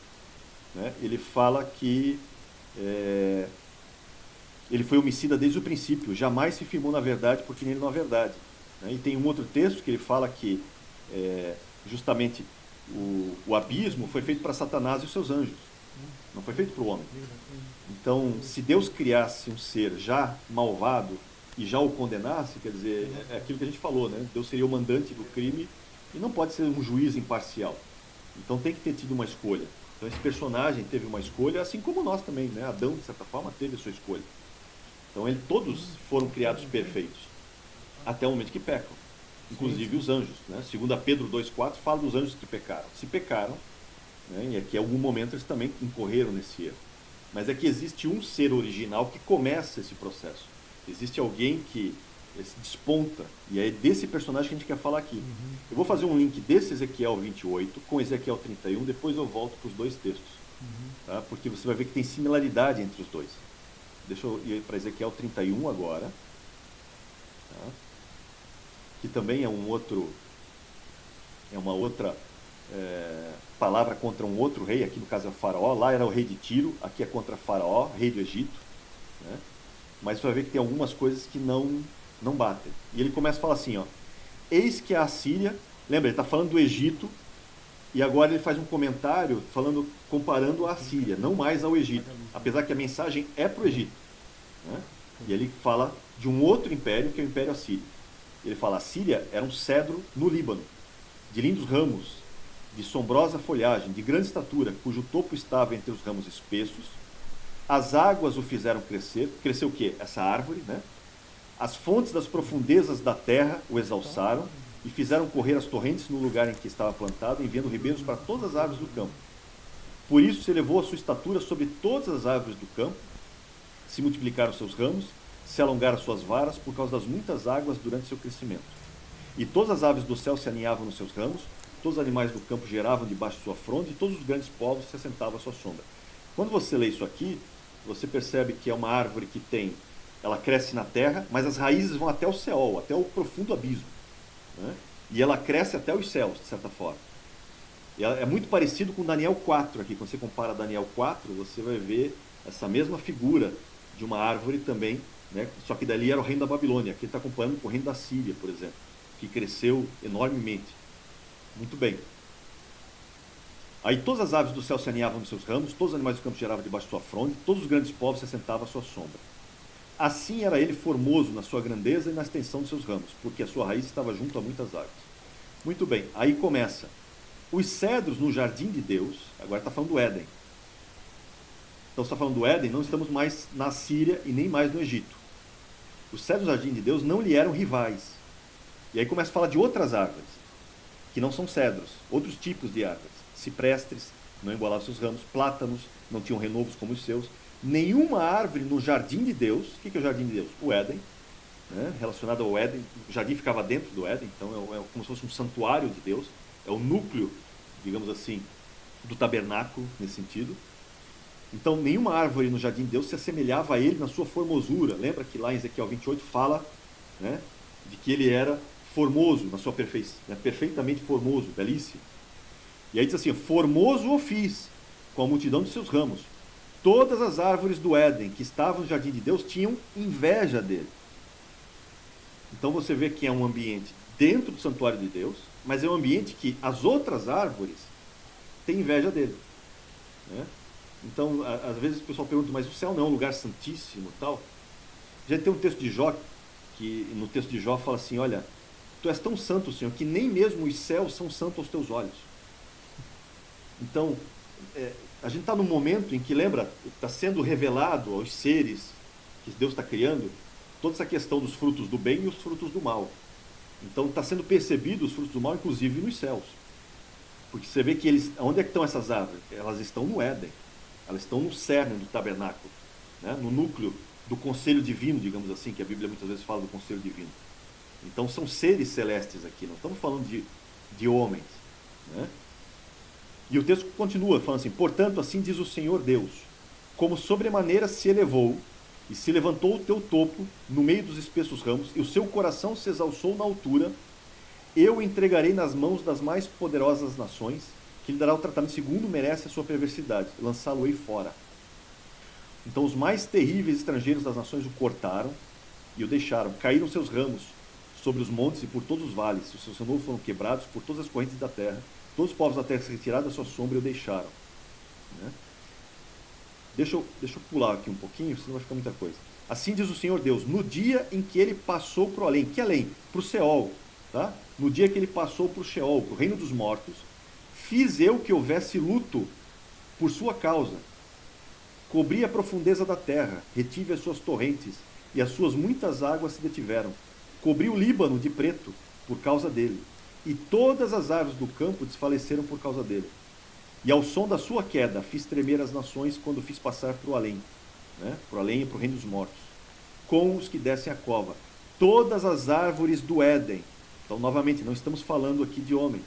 S2: né, ele fala que ele foi homicida desde o princípio, jamais se firmou na verdade porque nele não há verdade. Né? E tem um outro texto que ele fala que justamente o abismo foi feito para Satanás e os seus anjos, não foi feito para o homem. Então, se Deus criasse um ser já malvado e já o condenasse, quer dizer, é aquilo que a gente falou, né? Deus seria o mandante do crime e não pode ser um juiz imparcial. Então tem que ter tido uma escolha. Então esse personagem teve uma escolha, assim como nós também, né? Adão, de certa forma, teve a sua escolha. Então todos foram criados perfeitos, até o momento que pecam, inclusive os anjos, né? 2 Pedro 2,4 fala dos anjos que pecaram. Se pecaram, né? E aqui em algum momento eles também incorreram nesse erro. Mas é que existe um ser original que começa esse processo. Existe alguém que se desponta, e é desse personagem que a gente quer falar aqui. Eu vou fazer um link desse Ezequiel 28 com Ezequiel 31, depois eu volto para os dois textos. Tá? Porque você vai ver que tem similaridade entre os dois. Deixa eu ir para Ezequiel 31 agora. Tá? Que também é uma outra palavra contra um outro rei, aqui no caso é o faraó, lá era o rei de Tiro, aqui é contra faraó, rei do Egito, né? Mas você vai ver que tem algumas coisas que não batem. E ele começa a falar assim, ó, eis que a Assíria, lembra, ele está falando do Egito, e agora ele faz um comentário comparando a Assíria, não mais ao Egito, apesar que a mensagem é para o Egito, né? E ele fala de um outro império, que é o Império Assírio. Ele fala, a Síria era um cedro no Líbano, de lindos ramos, de sombrosa folhagem, de grande estatura, cujo topo estava entre os ramos espessos. As águas o fizeram crescer. Cresceu o quê? Essa árvore, né? As fontes das profundezas da terra o exalçaram e fizeram correr as torrentes no lugar em que estava plantado, enviando ribeiros para todas as árvores do campo. Por isso se elevou a sua estatura sobre todas as árvores do campo, se multiplicaram seus ramos, se alongaram suas varas por causa das muitas águas durante seu crescimento. E todas as aves do céu se aninhavam nos seus ramos, todos os animais do campo geravam debaixo de sua fronde, e todos os grandes povos se assentavam à sua sombra. Quando você lê isso aqui, você percebe que é uma árvore que ela cresce na terra, mas as raízes vão até o céu, até o profundo abismo, né? E ela cresce até os céus, de certa forma. E é muito parecido com Daniel 4 aqui. Quando você compara Daniel 4, você vai ver essa mesma figura de uma árvore também, né? Só que dali era o reino da Babilônia. Aqui ele está comparando com o reino da Síria, por exemplo, que cresceu enormemente. Muito bem. Aí todas as aves do céu se aninhavam nos seus ramos, todos os animais do campo geravam debaixo de sua fronde, todos os grandes povos se assentavam à sua sombra. Assim era ele formoso na sua grandeza e na extensão de seus ramos, porque a sua raiz estava junto a muitas águas. Muito bem, aí começa. Os cedros no jardim de Deus, agora está falando do Éden. Então está falando do Éden, não estamos mais na Síria e nem mais no Egito. Os cedros no jardim de Deus não lhe eram rivais. E aí começa a falar de outras árvores, que não são cedros, outros tipos de árvores. Ciprestes, não embolavam seus ramos, plátanos, não tinham renovos como os seus. Nenhuma árvore no jardim de Deus. O que é o jardim de Deus? O Éden, né? Relacionado ao Éden. O jardim ficava dentro do Éden, então é como se fosse um santuário de Deus. É o núcleo, digamos assim, do tabernáculo, nesse sentido. Então, nenhuma árvore no jardim de Deus se assemelhava a ele na sua formosura. Lembra que lá em Ezequiel 28 fala, né, de que ele era formoso, na sua perfeição, né, perfeitamente formoso, belíssimo. E aí diz assim: formoso o fiz, com a multidão de seus ramos. Todas as árvores do Éden que estavam no jardim de Deus tinham inveja dele. Então você vê que é um ambiente dentro do santuário de Deus, mas é um ambiente que as outras árvores têm inveja dele, né? Então, às vezes o pessoal pergunta, mas o céu não é um lugar santíssimo e tal? Já tem um texto de Jó, que no texto de Jó fala assim: olha, tu és tão santo, Senhor, que nem mesmo os céus são santos aos teus olhos. Então, a gente está num momento em que, lembra, está sendo revelado aos seres que Deus está criando toda essa questão dos frutos do bem e os frutos do mal. Então está sendo percebido os frutos do mal, inclusive nos céus. Porque você vê que onde é que estão essas árvores? Elas estão no Éden. Elas estão no cerne do tabernáculo, né? No núcleo do conselho divino, digamos assim, que a Bíblia muitas vezes fala do conselho divino. Então são seres celestes aqui, não estamos falando de homens, né? E o texto continua falando assim: portanto, assim diz o Senhor Deus, como sobremaneira se elevou e se levantou o teu topo no meio dos espessos ramos, e o seu coração se exalçou na altura, eu o entregarei nas mãos das mais poderosas nações, que lhe dará o tratamento segundo merece a sua perversidade, lançá-lo-ei fora. Então os mais terríveis estrangeiros das nações o cortaram e o deixaram. Caíram seus ramos sobre os montes e por todos os vales, os seus renovos foram quebrados por todas as correntes da terra. Todos os povos da terra se retiraram da sua sombra e o deixaram, né? Deixa eu pular aqui um pouquinho, senão vai ficar muita coisa. Assim diz o Senhor Deus: no dia em que ele passou para o além, que além? Para o Sheol, tá? No dia que ele passou para o Sheol, para o reino dos mortos, fiz eu que houvesse luto por sua causa. Cobri a profundeza da terra, retive as suas torrentes, e as suas muitas águas se detiveram. Cobri o Líbano de preto por causa dele, e todas as árvores do campo desfaleceram por causa dele. E ao som da sua queda fiz tremer as nações quando fiz passar para o além, né? Para o além e para o reino dos mortos, com os que descem a cova. Todas as árvores do Éden. Então, novamente, não estamos falando aqui de homens.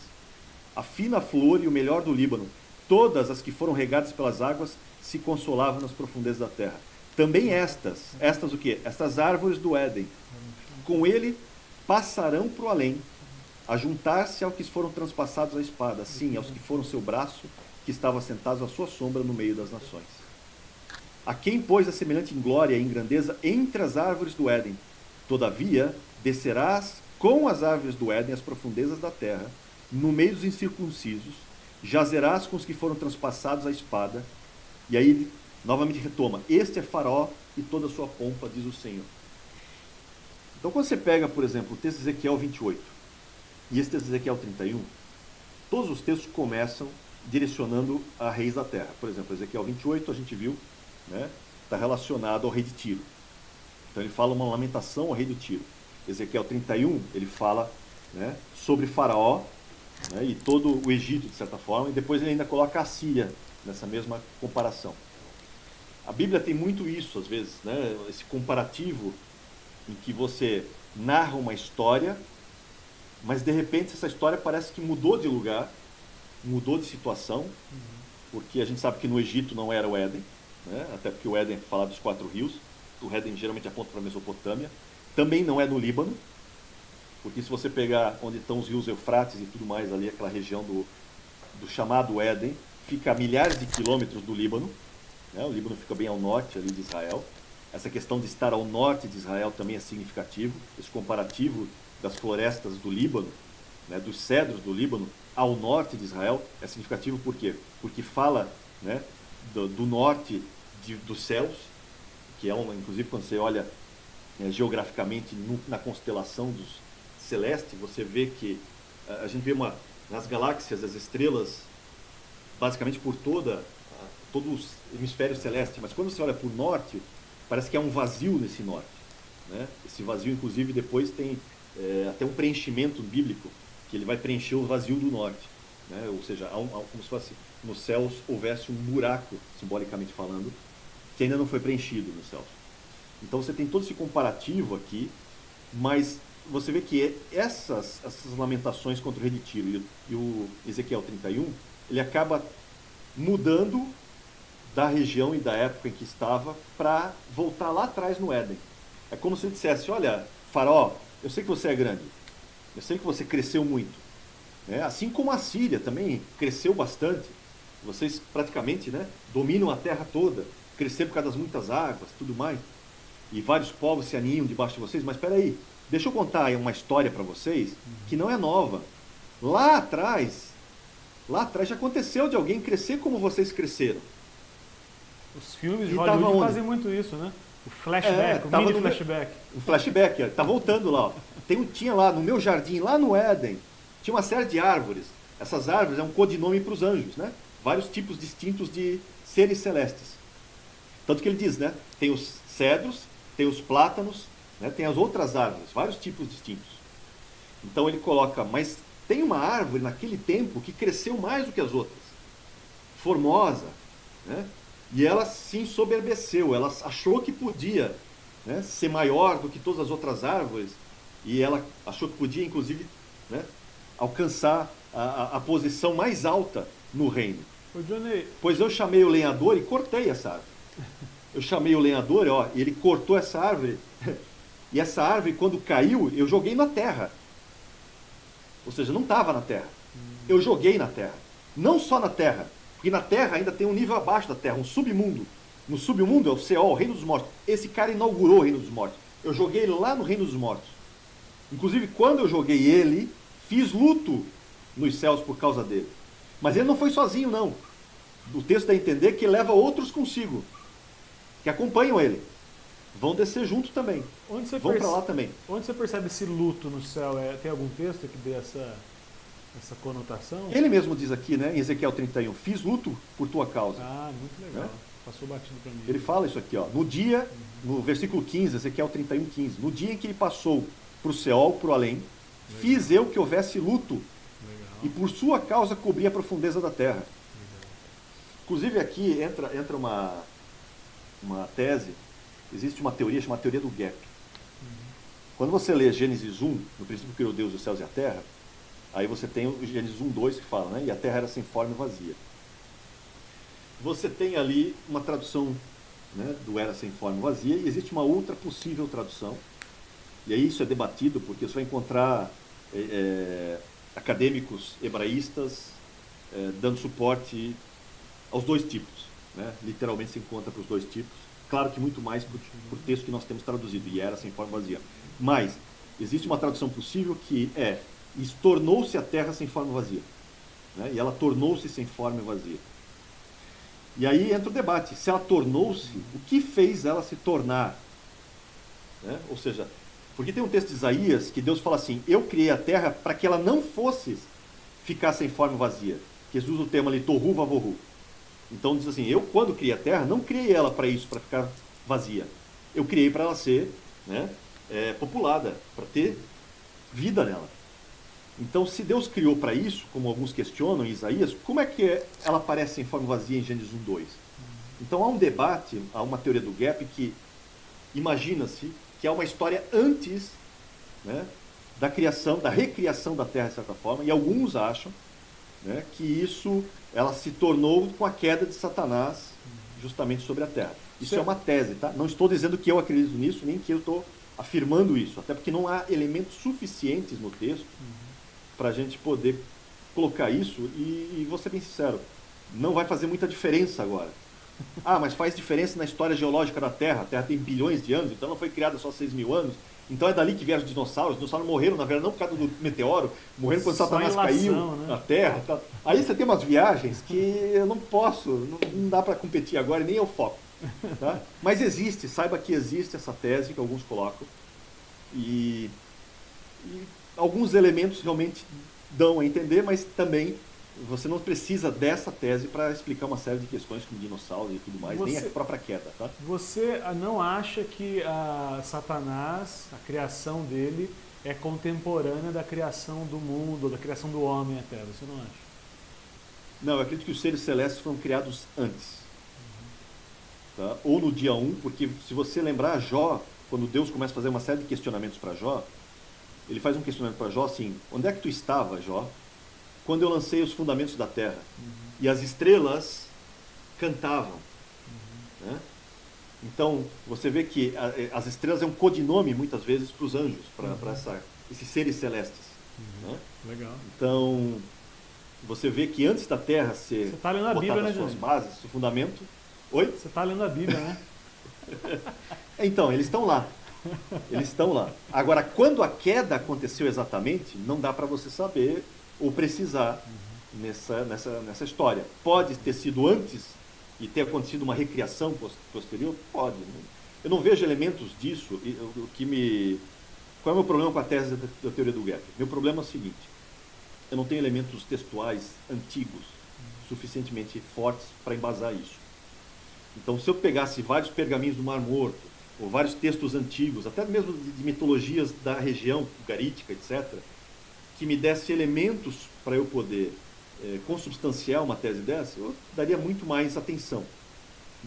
S2: A fina flor e o melhor do Líbano, todas as que foram regadas pelas águas, se consolavam nas profundezas da terra. Também estas o quê? Estas árvores do Éden, com ele passarão para o além, a juntar-se aos que foram transpassados à espada, sim, aos que foram seu braço, que estavam assentados à sua sombra no meio das nações. A quem, pois, é semelhante em glória e em grandeza entre as árvores do Éden? Todavia, descerás com as árvores do Éden às profundezas da terra, no meio dos incircuncisos, jazerás com os que foram transpassados à espada. E aí ele novamente retoma: este é Faraó e toda a sua pompa, diz o Senhor. Então, quando você pega, por exemplo, o texto de Ezequiel 28 e esse texto de Ezequiel 31, todos os textos começam direcionando a reis da terra. Por exemplo, Ezequiel 28, a gente viu, né, está relacionado ao rei de Tiro. Então ele fala uma lamentação ao rei de Tiro. Ezequiel 31, ele fala, né, sobre Faraó, né, e todo o Egito, de certa forma, e depois ele ainda coloca a Síria nessa mesma comparação. A Bíblia tem muito isso, às vezes, né, esse comparativo em que você narra uma história, mas de repente essa história parece que mudou de lugar, mudou de situação, porque a gente sabe que no Egito não era o Éden, né, até porque o Éden fala dos 4 rios, o Éden geralmente aponta para a Mesopotâmia, também não é no Líbano, porque se você pegar onde estão os rios Eufrates e tudo mais, ali aquela região do chamado Éden, fica a milhares de quilômetros do Líbano, né? O Líbano fica bem ao norte ali de Israel. Essa questão de estar ao norte de Israel também é significativo, esse comparativo das florestas do Líbano, né, dos cedros do Líbano, ao norte de Israel, é significativo por quê? Porque fala, né, do norte dos céus, que é inclusive quando você olha geograficamente na constelação dos celeste, você vê que a gente vê nas galáxias, as estrelas, basicamente por todo o hemisfério celeste, mas quando você olha para o norte, parece que há um vazio nesse norte, né? Esse vazio, inclusive, depois tem até um preenchimento bíblico, que ele vai preencher o vazio do norte, né? Ou seja, como se fosse nos céus houvesse um buraco, simbolicamente falando, que ainda não foi preenchido nos céus. Então você tem todo esse comparativo aqui, mas você vê que essas lamentações contra o rei de Tiro e o Ezequiel 31, ele acaba mudando da região e da época em que estava para voltar lá atrás no Éden. É como se ele dissesse, olha, Faraó, eu sei que você é grande, eu sei que você cresceu muito, né? Assim como a Síria também cresceu bastante, vocês praticamente, né, dominam a terra toda, cresceram por causa das muitas águas, tudo mais, e vários povos se aninham debaixo de vocês, mas espera aí, deixa eu contar uma história para vocês que não é nova. Lá atrás já aconteceu de alguém crescer como vocês cresceram.
S1: Os filmes de
S2: E
S1: Hollywood fazem muito isso, né? O flashback, o mini flashback.
S2: O flashback, tá voltando lá. Ó. Tinha lá no meu jardim, lá no Éden, tinha uma série de árvores. Essas árvores é um codinome para os anjos, né? Vários tipos distintos de seres celestes. Tanto que ele diz, né? Tem os cedros, tem os plátanos, né? Tem as outras árvores, vários tipos distintos. Então ele coloca, mas tem uma árvore naquele tempo que cresceu mais do que as outras. Formosa, né? E ela se ensoberbeceu, ela achou que podia, né, ser maior do que todas as outras árvores, e ela achou que podia, inclusive, né, alcançar a posição mais alta no reino.
S1: Ô, Johnny,
S2: Pois eu chamei o lenhador e cortei essa árvore. Eu chamei o lenhador, ó, e ele cortou essa árvore, e essa árvore, quando caiu, eu joguei na terra. Ou seja, não estava na terra. Eu joguei na terra. Não só na terra, porque na terra ainda tem um nível abaixo da terra, um submundo. No submundo é o Seol, o reino dos mortos. Esse cara inaugurou o reino dos mortos. Eu joguei ele lá no reino dos mortos. Inclusive, quando eu joguei ele, fiz luto nos céus por causa dele. Mas ele não foi sozinho, não. O texto dá a entender que leva outros consigo, que acompanham ele. Vão descer junto também. Vão para lá também.
S1: Onde você percebe esse luto no céu? Tem algum texto que dê essa conotação?
S2: Ele mesmo diz aqui, né, em Ezequiel 31, fiz luto por tua causa.
S1: Ah, muito legal.
S2: Né?
S1: Passou batido para mim.
S2: Ele fala isso aqui, ó, no dia, no versículo 15, Ezequiel 31, 15, no dia em que ele passou para o Seol, para o além, legal, fiz eu que houvesse luto, legal, e por sua causa cobri a profundeza da terra. Legal. Inclusive aqui entra uma tese, existe uma teoria chamada teoria do gap. Quando você lê Gênesis 1, no princípio criou Deus os céus e a terra, aí você tem o Gênesis 1:2 que fala, né? E a terra era sem forma e vazia. Você tem ali uma tradução, né, do era sem forma e vazia, e existe uma outra possível tradução. E aí isso é debatido, porque você vai encontrar acadêmicos hebraístas dando suporte aos dois tipos. Né? Literalmente se encontra para os dois tipos. Claro que muito mais para o texto que nós temos traduzido, e era sem forma e vazia. Mas existe uma tradução possível que e tornou-se a terra sem forma e vazia. Né? E ela tornou-se sem forma e vazia. E aí entra o debate, se ela tornou-se, o que fez ela se tornar? Né? Ou seja, porque tem um texto de Isaías que Deus fala assim, eu criei a terra para que ela não fosse ficar sem forma e vazia. Jesus usa o termo ali, tohu vavohu. Então diz assim, eu quando criei a terra, não criei ela para isso, para ficar vazia. Eu criei para ela ser, né, populada, para ter vida nela. Então, se Deus criou para isso, como alguns questionam em Isaías, como é que ela aparece em forma vazia em Gênesis 1:2? Então, há um debate, há uma teoria do gap que imagina-se que há uma história antes, né, da criação, da recriação da Terra, de certa forma, e alguns acham, né, que isso, ela se tornou com a queda de Satanás justamente sobre a Terra. Isso é uma tese, tá? Não estou dizendo que eu acredito nisso, nem que eu estou afirmando isso, até porque não há elementos suficientes no texto para a gente poder colocar isso, e vou ser bem sincero, não vai fazer muita diferença agora. Ah, mas faz diferença na história geológica da Terra. A Terra tem bilhões de anos, então ela foi criada só 6.000 anos. Então é dali que vieram os dinossauros. Os dinossauros morreram, na verdade, não por causa do meteoro, morreram quando Satanás caiu na Terra. Tá. Aí você tem umas viagens que eu não posso, não dá para competir agora, e nem eu foco. Tá? Mas existe, saiba que existe essa tese que alguns colocam. E alguns elementos realmente dão a entender, mas também você não precisa dessa tese para explicar uma série de questões como dinossauros e tudo mais, nem a própria queda. Tá?
S1: Você não acha que Satanás, a criação dele, é contemporânea da criação do mundo, da criação do homem até? Você não acha?
S2: Não, eu acredito que os seres celestes foram criados antes. Tá? Ou no dia 1, porque se você lembrar Jó, quando Deus começa a fazer uma série de questionamentos para Jó, ele faz um questionamento para Jó assim, onde é que tu estava, Jó, quando eu lancei os fundamentos da terra? E as estrelas cantavam. Né? Então, você vê que as estrelas é um codinome, muitas vezes, para os anjos, para esses seres celestes. Né?
S1: Legal.
S2: Então, você vê que antes da terra ser
S1: você tá lendo a Bíblia, né,
S2: suas bases, o fundamento... Oi?
S1: Você está lendo a Bíblia, né?
S2: Então, eles estão lá. Eles estão lá. Agora, quando a queda aconteceu exatamente, não dá para você saber ou precisar nessa história. Pode ter sido antes e ter acontecido uma recriação posterior? Pode. Eu não vejo elementos disso. Qual é o meu problema com a tese da teoria do gap? Meu problema é o seguinte: eu não tenho elementos textuais antigos suficientemente fortes para embasar isso. Então, se eu pegasse vários pergaminhos do Mar Morto, ou vários textos antigos, até mesmo de mitologias da região ugarítica, etc., que me desse elementos para eu poder consubstanciar uma tese dessa, eu daria muito mais atenção.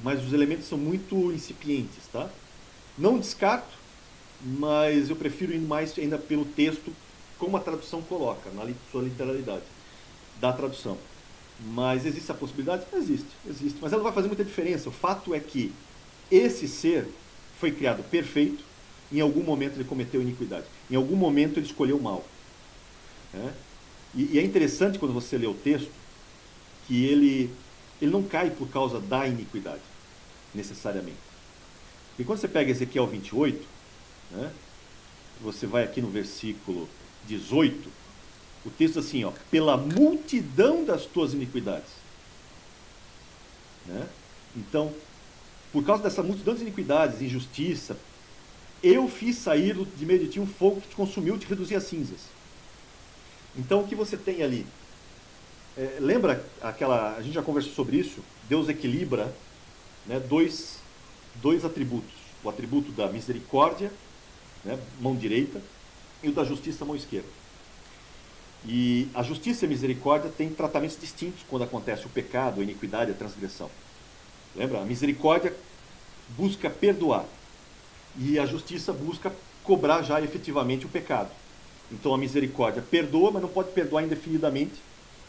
S2: Mas os elementos são muito incipientes, tá? Não descarto, mas eu prefiro ir mais ainda pelo texto, como a tradução coloca, na sua literalidade da tradução. Mas existe a possibilidade? Existe. Mas ela não vai fazer muita diferença. O fato é que esse ser foi criado perfeito, em algum momento ele cometeu iniquidade. Em algum momento ele escolheu o mal. E é interessante quando você lê o texto, que ele não cai por causa da iniquidade, necessariamente. E quando você pega Ezequiel 28, você vai aqui no versículo 18, o texto diz assim, ó, pela multidão das tuas iniquidades. Então, por causa dessa multidão de iniquidades, injustiça, eu fiz sair de meio de ti um fogo que te consumiu e te reduziu a cinzas. Então, o que você tem ali? Lembra a gente já conversou sobre isso, Deus equilibra, né, dois atributos. O atributo da misericórdia, né, mão direita, e o da justiça, mão esquerda. E a justiça e a misericórdia têm tratamentos distintos quando acontece o pecado, a iniquidade, a transgressão. Lembra? A misericórdia busca perdoar. E a justiça busca cobrar já efetivamente o pecado. Então a misericórdia perdoa, mas não pode perdoar indefinidamente.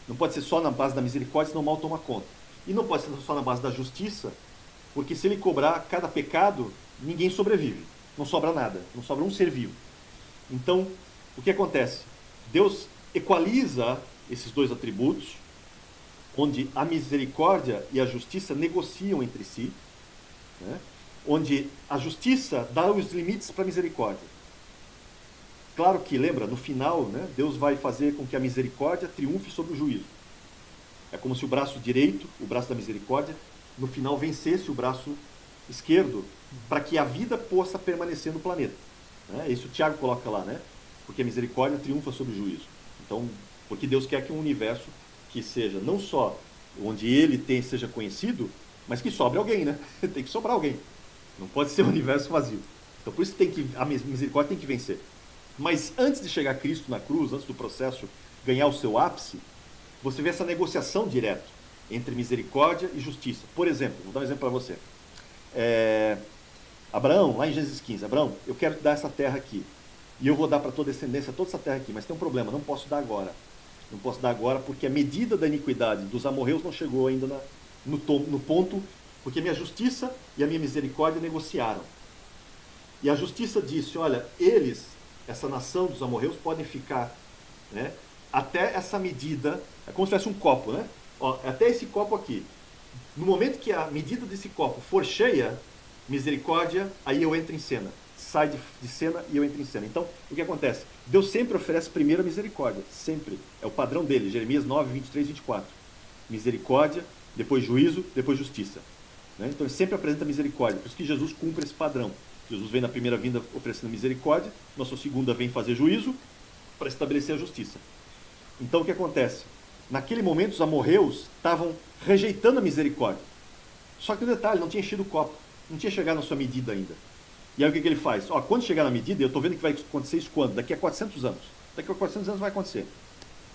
S2: Não pode ser só na base da misericórdia, senão o mal toma conta. E não pode ser só na base da justiça, porque se ele cobrar cada pecado, ninguém sobrevive. Não sobra nada. Não sobra um ser vivo. Então, o que acontece? Deus equaliza esses dois atributos, onde a misericórdia e a justiça negociam entre si, onde a justiça dá os limites para a misericórdia. Claro que, lembra, no final, Deus vai fazer com que a misericórdia triunfe sobre o juízo. É como se o braço direito, o braço da misericórdia, no final vencesse o braço esquerdo, para que a vida possa permanecer no planeta. Isso o Tiago coloca lá, porque a misericórdia triunfa sobre o juízo. Então, Porque Deus quer que um universo que seja não só onde ele seja conhecido, mas que sobre alguém, né? Tem que sobrar alguém. Não pode ser um universo vazio. Então por isso a misericórdia tem que vencer. Mas antes de chegar a Cristo na cruz, antes do processo ganhar o seu ápice, você vê essa negociação direta entre misericórdia e justiça. Por exemplo, vou dar um exemplo para você. Abraão, lá em Gênesis 15, Abraão, eu quero te dar essa terra aqui. E eu vou dar para tua descendência toda essa terra aqui. Mas tem um problema, não posso dar agora. Não posso dar agora porque a medida da iniquidade dos amorreus não chegou ainda no ponto, porque minha justiça e a minha misericórdia negociaram. E a justiça disse, olha, essa nação dos amorreus, podem ficar, né, até essa medida, é como se fosse um copo, né? Ó, até esse copo aqui. No momento que a medida desse copo for cheia, misericórdia, aí eu entro em cena. Sai de cena e eu entro em cena. Então, o que acontece? Deus sempre oferece primeiro a misericórdia. Sempre. É o padrão dele. Jeremias 9, 23, 24. Misericórdia, depois juízo, depois justiça. Né? Então, ele sempre apresenta misericórdia. Por isso que Jesus cumpre esse padrão. Jesus vem na primeira vinda oferecendo misericórdia. Na sua segunda vem fazer juízo para estabelecer a justiça. Então, o que acontece? Naquele momento, os amorreus estavam rejeitando a misericórdia. Só que o detalhe, não tinha enchido o copo. Não tinha chegado na sua medida ainda. E aí o que ele faz? Ó, quando chegar na medida, eu estou vendo que vai acontecer isso quando? Daqui a 400 anos. Daqui a 400 anos vai acontecer.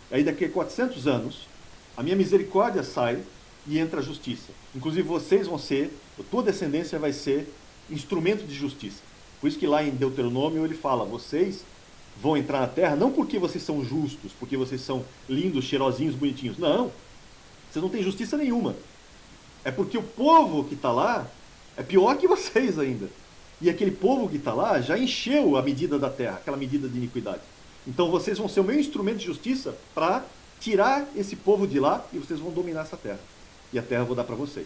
S2: Aí daqui a 400 anos, a minha misericórdia sai e entra a justiça. Inclusive vocês vão ser, a tua descendência vai ser instrumento de justiça. Por isso que lá em Deuteronômio ele fala, vocês vão entrar na terra não porque vocês são justos, porque vocês são lindos, cheirosinhos, bonitinhos. Não. Vocês não têm justiça nenhuma. É porque o povo que está lá é pior que vocês ainda. E aquele povo que está lá já encheu a medida da terra, aquela medida de iniquidade. Então vocês vão ser o meu instrumento de justiça para tirar esse povo de lá e vocês vão dominar essa terra. E a terra eu vou dar para vocês.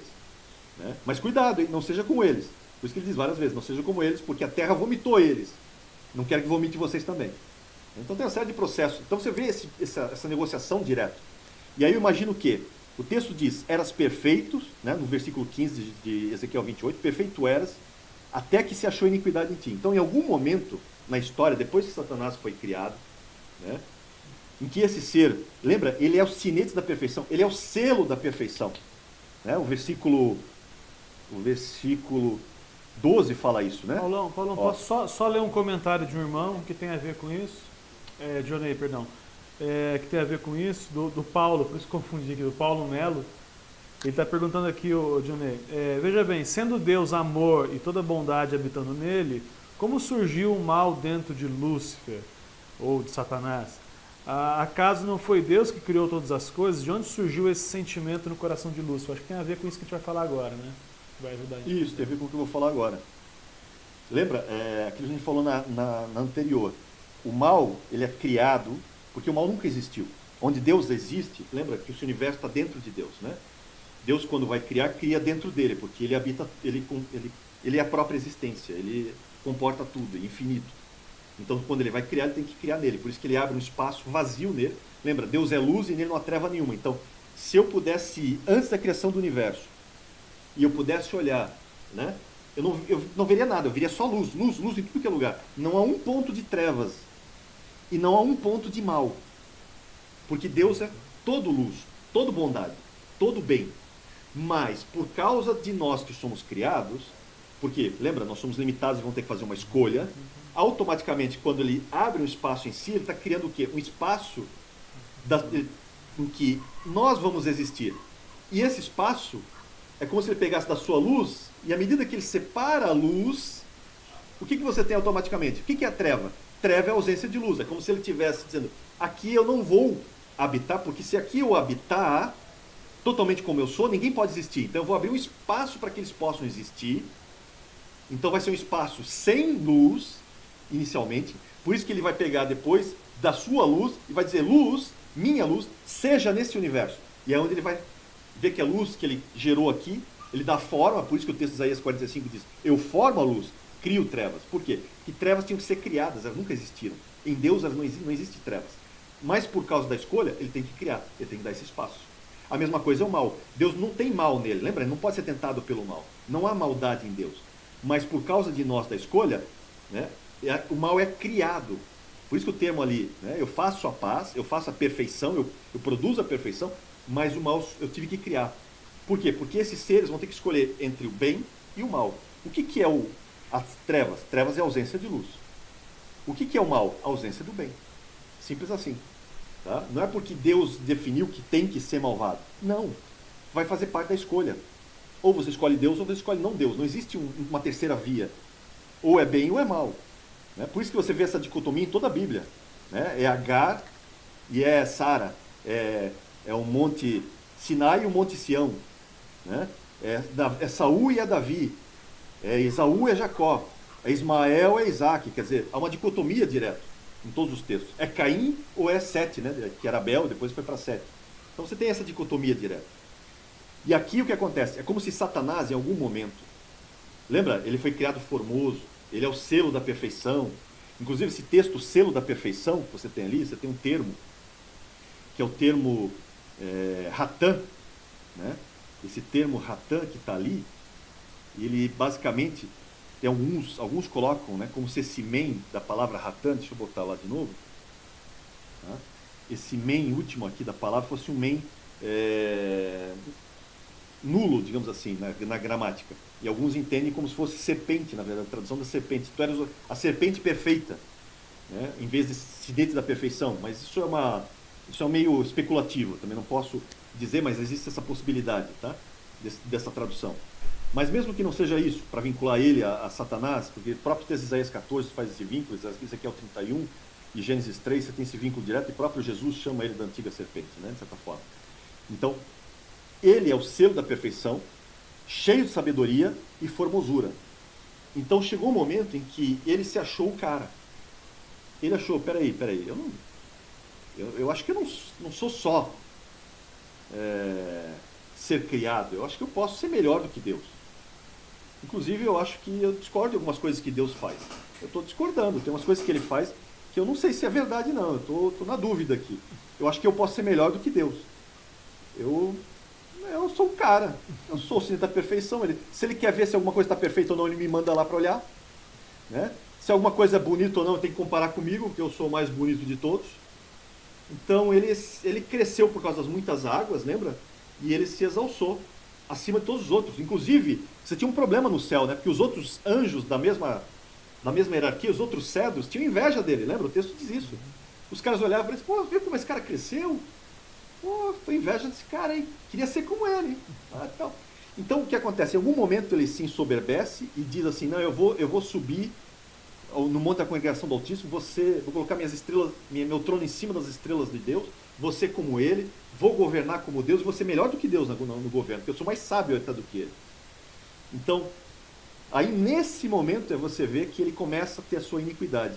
S2: Né? Mas cuidado, hein? Não seja como eles. Por isso que ele diz várias vezes, não seja como eles, porque a terra vomitou eles. Não quero que vomite vocês também. Então tem uma série de processos. Então você vê essa negociação direta. E aí eu imagino o quê? O texto diz, eras perfeitos, né? No versículo 15 de Ezequiel 28, perfeito eras, até que se achou iniquidade em ti. Então, em algum momento na história, depois que Satanás foi criado, né, em que esse ser, lembra, ele é o sinete da perfeição, ele é o selo da perfeição. Né? O versículo 12 fala isso, né?
S1: Paulão, posso só ler um comentário de um irmão que tem a ver com isso? Johnny, perdão. Que tem a ver com isso, do Paulo, por isso confundi aqui, do Paulo Melo. Ele está perguntando aqui, Johnny, veja bem, sendo Deus amor e toda bondade habitando nele, como surgiu o mal dentro de Lúcifer, ou de Satanás? Acaso não foi Deus que criou todas as coisas? De onde surgiu esse sentimento no coração de Lúcifer? Acho que tem a ver com isso que a gente vai falar agora, né? Vai ajudar a gente.
S2: Isso, tem a ver com o que eu vou falar agora. Lembra, aquilo que a gente falou na anterior. O mal, ele é criado, porque o mal nunca existiu. Onde Deus existe, lembra que o universo está dentro de Deus, né? Deus, quando vai criar, cria dentro dele, porque ele habita, ele é a própria existência, ele comporta tudo, é infinito. Então, quando ele vai criar, ele tem que criar nele. Por isso que ele abre um espaço vazio nele. Lembra, Deus é luz e nele não há treva nenhuma. Então, se eu pudesse ir antes da criação do universo, e eu pudesse olhar, né, eu não veria nada, eu veria só luz, luz, luz em tudo que é lugar. Não há um ponto de trevas e não há um ponto de mal. Porque Deus é todo luz, todo bondade, todo bem. Mas, por causa de nós que somos criados, porque, lembra, nós somos limitados e vamos ter que fazer uma escolha, automaticamente, quando ele abre um espaço em si, ele está criando o quê? Um espaço em que nós vamos existir. E esse espaço é como se ele pegasse da sua luz, e à medida que ele separa a luz, o que você tem automaticamente? O que é a treva? Treva é a ausência de luz. É como se ele estivesse dizendo, aqui eu não vou habitar, porque se aqui eu habitar totalmente como eu sou, ninguém pode existir. Então eu vou abrir um espaço para que eles possam existir. Então vai ser um espaço sem luz, inicialmente. Por isso que ele vai pegar depois da sua luz e vai dizer, luz, minha luz, seja nesse universo. E é onde ele vai ver que a luz que ele gerou aqui, ele dá forma, por isso que o texto de Isaías 45 diz, eu formo a luz, crio trevas. Por quê? Porque trevas tinham que ser criadas, elas nunca existiram. Em Deus elas não existem trevas. Mas por causa da escolha, ele tem que criar, ele tem que dar esse espaço. A mesma coisa é o mal. Deus não tem mal nele, lembra? Ele não pode ser tentado pelo mal. Não há maldade em Deus. Mas por causa de nós da escolha, né, o mal é criado. Por Por isso que o termo ali, né, eu faço a paz, eu faço a perfeição, eu produzo a perfeição, mas o mal eu tive que criar. Por quê? Porque esses seres vão ter que escolher entre o bem e o mal. O que é as trevas? Trevas é a ausência de luz. O que é o mal? A ausência do bem. Simples assim. Tá? Não é porque Deus definiu que tem que ser malvado. Não. Vai fazer parte da escolha. Ou você escolhe Deus ou você escolhe não Deus. Não existe uma terceira via. Ou é bem ou é mal. Né? Por isso que você vê essa dicotomia em toda a Bíblia. Né? É Agar e é Sara. É o monte Sinai e o monte Sião. Né? É Saul e é Davi. É Esaú é Jacó. É Ismael é Isaac. Quer dizer, há uma dicotomia direta em todos os textos. É Caim ou é Sete, né? Que era Abel, depois foi para Sete. Então você tem essa dicotomia direta. E aqui o que acontece? É como se Satanás, em algum momento, lembra? Ele foi criado formoso, ele é o selo da perfeição. Inclusive esse texto, selo da perfeição, que você tem ali, você tem um termo, que é o termo Ratã, né? Esse termo Ratã que está ali, ele basicamente, tem alguns colocam, né, como se esse men da palavra Ratã, deixa eu botar lá de novo, tá? Esse men último aqui da palavra fosse um men nulo, digamos assim, na gramática. E alguns entendem como se fosse serpente, na verdade, a tradução da serpente. Tu eras a serpente perfeita, né, em vez de acidente da perfeição. Mas isso é meio especulativo, também não posso dizer, mas existe essa possibilidade, tá? Dessa tradução. Mas mesmo que não seja isso, para vincular ele a Satanás, porque o próprio texto de Isaías 14 faz esse vínculo, isso aqui é o 31, e Gênesis 3 você tem esse vínculo direto, e o próprio Jesus chama ele da antiga serpente, né, de certa forma. Então, ele é o selo da perfeição, cheio de sabedoria e formosura. Então chegou um momento em que ele se achou o cara. Ele achou, peraí, eu acho que eu não sou só ser criado, eu acho que eu posso ser melhor do que Deus. Inclusive eu acho que eu discordo de algumas coisas que Deus faz. Eu estou discordando, tem umas coisas que ele faz que eu não sei se é verdade não, eu estou na dúvida aqui. Eu acho que eu posso ser melhor do que Deus. Eu sou um cara, eu sou o sinal da perfeição. Se ele quer ver se alguma coisa está perfeita ou não, ele me manda lá para olhar. Né? Se alguma coisa é bonita ou não, ele tem que comparar comigo, porque eu sou o mais bonito de todos. Então ele cresceu por causa das muitas águas, lembra? E ele se exalçou acima de todos os outros. Inclusive, você tinha um problema no céu, né? Porque os outros anjos da mesma hierarquia, os outros cedros, tinham inveja dele, lembra? O texto diz isso. Os caras olhavam e falavam, pô, viu como esse cara cresceu? Pô, tô inveja desse cara, hein? Queria ser como ele. Então o que acontece? Em algum momento ele se ensoberbece e diz assim, não, eu vou subir no monte da congregação do Altíssimo, vou colocar minhas estrelas, meu trono em cima das estrelas de Deus, vou ser como ele, vou governar como Deus, vou ser melhor do que Deus no governo, porque eu sou mais sábio até do que ele. Então, aí nesse momento você vê que ele começa a ter a sua iniquidade.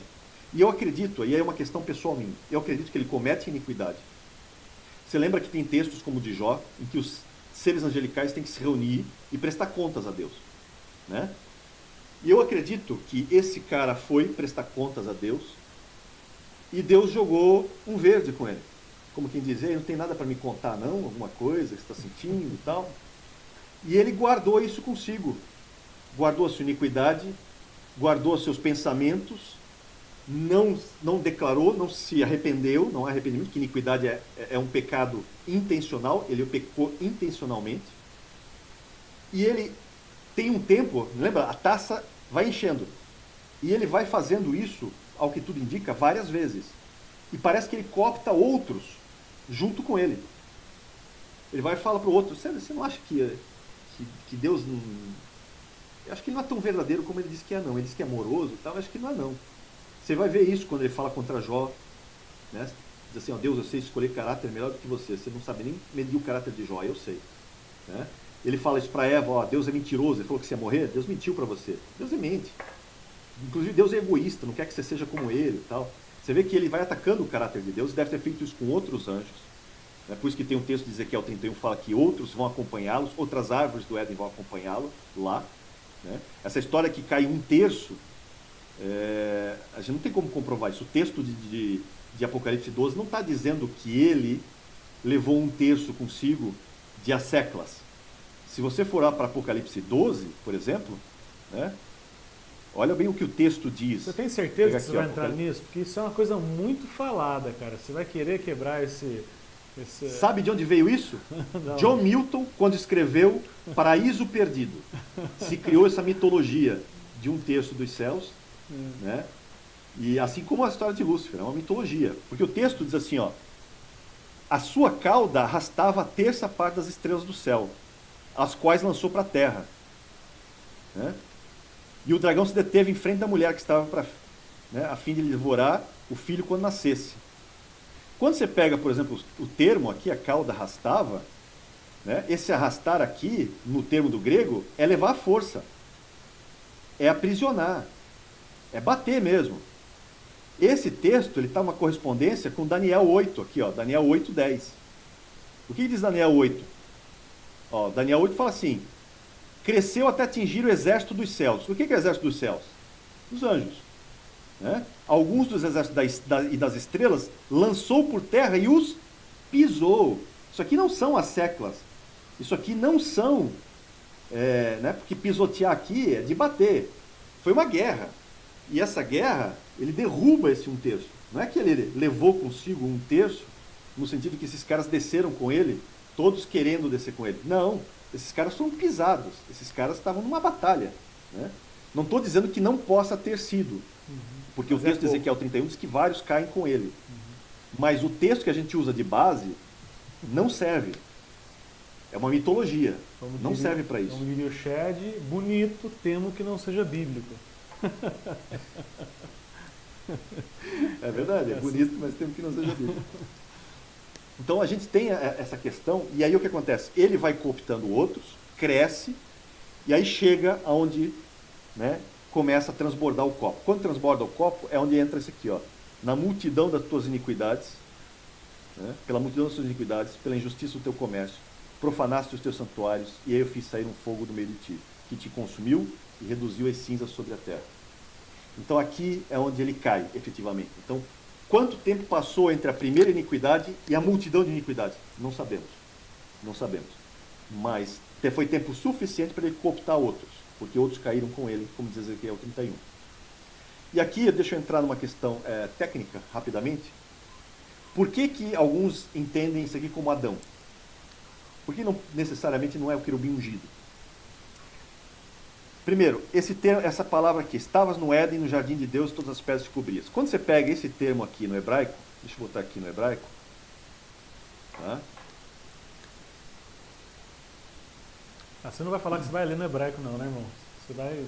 S2: E eu acredito, aí é uma questão pessoal minha, eu acredito que ele comete iniquidade. Você lembra que tem textos como o de Jó, em que os seres angelicais têm que se reunir e prestar contas a Deus, né? E eu acredito que esse cara foi prestar contas a Deus e Deus jogou um verde com ele. Como quem diz, não tem nada para me contar não, alguma coisa que você está sentindo e tal. E ele guardou isso consigo. Guardou a sua iniquidade, guardou os seus pensamentos, não declarou, não se arrependeu, não há arrependimento, que iniquidade é um pecado intencional, ele pecou intencionalmente. E ele tem um tempo, lembra? A taça vai enchendo. E ele vai fazendo isso, ao que tudo indica, várias vezes. E parece que ele coopta outros junto com ele. Ele vai e fala para o outro, você não acha que Deus não... Eu acho que ele não é tão verdadeiro como ele diz que é não. Ele diz que é amoroso e tal, eu acho que não é não. Você vai ver isso quando ele fala contra Jó. Né? Diz assim, ó, Deus, eu sei escolher caráter melhor do que você. Você não sabe nem medir o caráter de Jó, eu sei. Né? Ele fala isso para Eva, ó, Deus é mentiroso, ele falou que você ia morrer, Deus mentiu para você. Deus é mente. Inclusive Deus é egoísta, não quer que você seja como ele e tal. Você vê que ele vai atacando o caráter de Deus, deve ter feito isso com outros anjos. É por isso que tem um texto de Ezequiel 31 que fala que outros vão acompanhá-los, outras árvores do Éden vão acompanhá-lo lá. Né? Essa história que cai 1/3, a gente não tem como comprovar isso. O texto de Apocalipse 12 não está dizendo que ele levou 1/3 consigo de asseclas. Se você for lá para Apocalipse 12, por exemplo, né, Olha bem o que o texto diz.
S1: Você tem certeza
S2: Pega
S1: que você
S2: aqui, ó,
S1: vai entrar nisso? Porque isso é uma coisa muito falada, cara. Você vai querer quebrar esse...
S2: Sabe de onde veio isso?
S1: Não.
S2: John Milton, quando escreveu Paraíso Perdido, se criou essa mitologia de um terço dos céus, né? E assim como a história de Lúcifer, é uma mitologia. Porque o texto diz assim, ó, a sua cauda arrastava a terça parte das estrelas do céu, as quais lançou para a terra. Né? E o dragão se deteve em frente da mulher que estava para, né, a fim de lhe devorar o filho quando nascesse. Quando você pega, por exemplo, o termo aqui, a cauda arrastava, né, esse arrastar aqui, no termo do grego, é levar a força, é aprisionar, é bater mesmo. Esse texto ele está uma correspondência com Daniel 8, aqui, ó, Daniel 8:10. O que diz Daniel 8? Ó, Daniel 8 fala assim: cresceu até atingir o exército dos céus. O que é o exército dos céus? Os anjos. Né? Alguns dos exércitos e das estrelas lançou por terra e os pisou. Isso aqui não são as séculas. Isso aqui não são, né, porque pisotear aqui é de bater. Foi uma guerra. E essa guerra, ele derruba esse um terço. Não é que ele levou consigo um terço, no sentido que esses caras desceram com ele, todos querendo descer com ele. Não, esses caras foram pisados. Esses caras estavam numa batalha. Né? Não estou dizendo que não possa ter sido. Porque o texto de Ezequiel 31 diz que vários caem com ele. Mas o texto que a gente usa de base não serve. É uma mitologia. Não serve para isso.
S1: Como diria o Shed, bonito, temo que não seja bíblico.
S2: É verdade, é bonito, mas temo que não seja bíblico. Então a gente tem essa questão, e aí o que acontece? Ele vai cooptando outros, cresce, e aí chega aonde, né, começa a transbordar o copo. Quando transborda o copo, é onde entra esse aqui, ó. Na multidão das tuas iniquidades, né, pela multidão das tuas iniquidades, pela injustiça do teu comércio, profanaste os teus santuários, e aí eu fiz sair um fogo do meio de ti, que te consumiu e reduziu as cinzas sobre a terra. Então aqui é onde ele cai, efetivamente. Então, quanto tempo passou entre a primeira iniquidade e a multidão de iniquidades? Não sabemos. Não sabemos. Mas foi tempo suficiente para ele cooptar outros, porque outros caíram com ele, como diz Ezequiel 31. E aqui, deixa eu entrar numa questão técnica, rapidamente. Por que alguns entendem isso aqui como Adão? Porque não necessariamente não é o querubim ungido. Primeiro, essa palavra aqui, estavas no Éden, no jardim de Deus, todas as pedras te cobrias. Quando você pega esse termo aqui no hebraico, deixa eu botar aqui no hebraico, tá?
S1: Você não vai falar que você vai ler no hebraico não, né, irmão? Você vai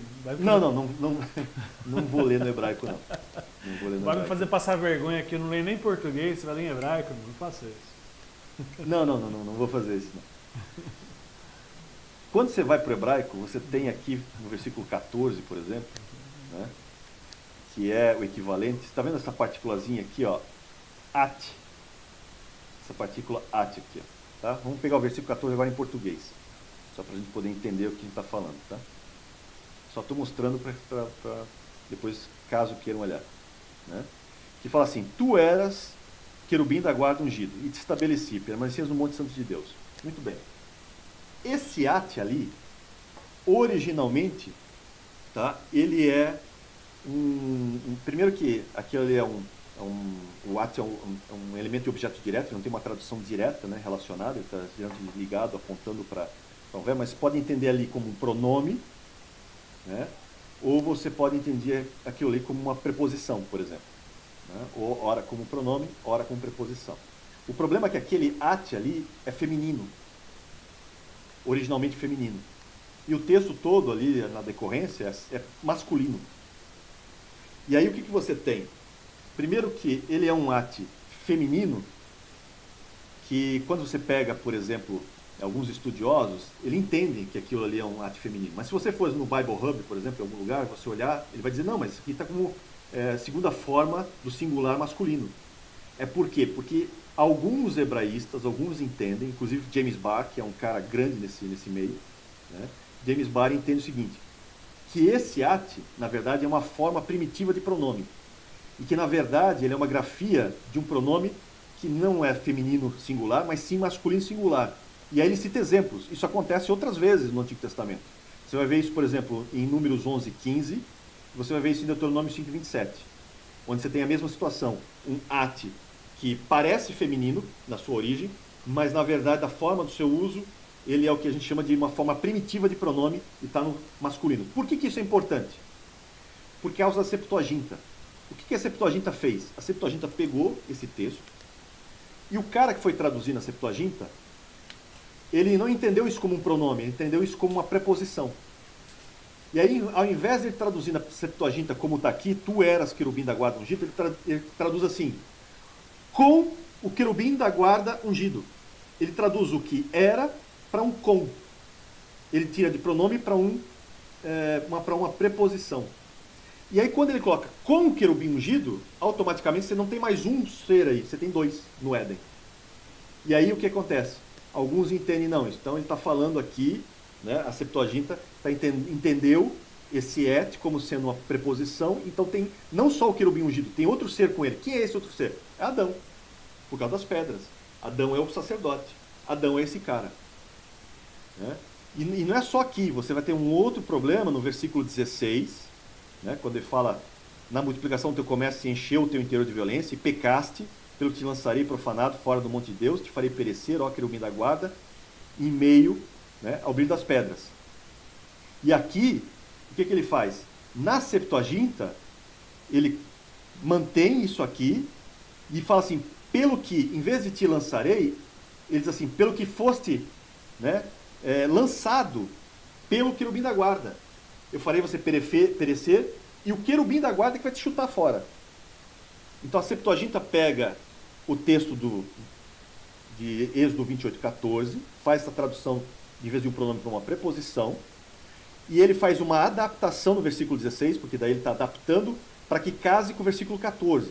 S2: não vou ler no hebraico não. Não vou ler no
S1: vai
S2: hebraico.
S1: me fazer passar vergonha aqui, eu não leio nem português, você vai ler em hebraico? Não faça isso.
S2: Não vou fazer isso não. Quando você vai para o hebraico, você tem aqui no versículo 14, por exemplo, né, que é o equivalente. Você está vendo essa partículazinha aqui, ó? At. Essa partícula at aqui, ó, tá? Vamos pegar o versículo 14 agora em português, só para a gente poder entender o que a gente está falando, tá? Só estou mostrando para depois, caso queiram olhar, né? Que fala assim: tu eras querubim da guarda ungido, e te estabeleci, permanecias no Monte Santo de Deus. Muito bem. Esse at ali, originalmente, tá, ele é primeiro que aquilo ali o at é um elemento de objeto direto, não tem uma tradução direta, né, relacionada, ele está ligado, apontando para um verbo, mas pode entender ali como um pronome, né, ou você pode entender aquilo ali como uma preposição, por exemplo, né, ou ora como pronome, ora como preposição. O problema é que aquele at ali é feminino, originalmente feminino. E o texto todo ali, na decorrência, é masculino. E aí o que você tem? Primeiro que ele é um at feminino, que quando você pega, por exemplo, alguns estudiosos, eles entendem que aquilo ali é um at feminino. Mas se você for no Bible Hub, por exemplo, em algum lugar, você olhar, ele vai dizer, não, mas isso aqui está como segunda forma do singular masculino. É por quê? Porque alguns hebraístas, alguns entendem, inclusive James Barr, que é um cara grande nesse meio, né? James Barr entende o seguinte, que esse at, na verdade, é uma forma primitiva de pronome. E que, na verdade, ele é uma grafia de um pronome que não é feminino singular, mas sim masculino singular. E aí ele cita exemplos. Isso acontece outras vezes no Antigo Testamento. Você vai ver isso, por exemplo, em Números 11:15, Você vai ver isso em Deuteronômio 5:27, onde você tem a mesma situação. Um at que parece feminino na sua origem, mas na verdade, da forma do seu uso, ele é o que a gente chama de uma forma primitiva de pronome e está no masculino. Por que isso é importante? Por causa da Septuaginta. O que a Septuaginta fez? A Septuaginta pegou esse texto e o cara que foi traduzir na Septuaginta, ele não entendeu isso como um pronome, ele entendeu isso como uma preposição. E aí, ao invés de ele traduzir na Septuaginta como está aqui, tu eras querubim da guarda ungido, ele traduz assim, com o querubim da guarda ungido. Ele traduz o que era para um com. Ele tira de pronome para uma preposição. E aí quando ele coloca com o querubim ungido, automaticamente você não tem mais um ser aí, você tem dois no Éden. E aí o que acontece? Alguns entendem, não, então ele está falando aqui, né, a Septuaginta entendeu esse et como sendo uma preposição, então tem não só o querubim ungido, tem outro ser com ele. Quem é esse outro ser? É Adão, por causa das pedras. Adão é o sacerdote, Adão é esse cara. Né? E não é só aqui, você vai ter um outro problema no versículo 16, né, quando ele fala, na multiplicação do teu comércio se encheu o teu interior de violência, e pecaste, pelo que te lançarei profanado fora do monte de Deus, te farei perecer, ó querubim da guarda, em meio, né, ao brilho das pedras. E aqui, o que ele faz? Na Septuaginta, ele mantém isso aqui, e fala assim, pelo que, em vez de te lançarei, ele diz assim, pelo que foste, né, lançado pelo querubim da guarda. Eu farei você perecer, e o querubim da guarda que vai te chutar fora. Então a Septuaginta pega o texto de Êxodo 28:14, faz essa tradução, em vez de um pronome, para uma preposição, e ele faz uma adaptação no versículo 16, porque daí ele está adaptando para que case com o versículo 14.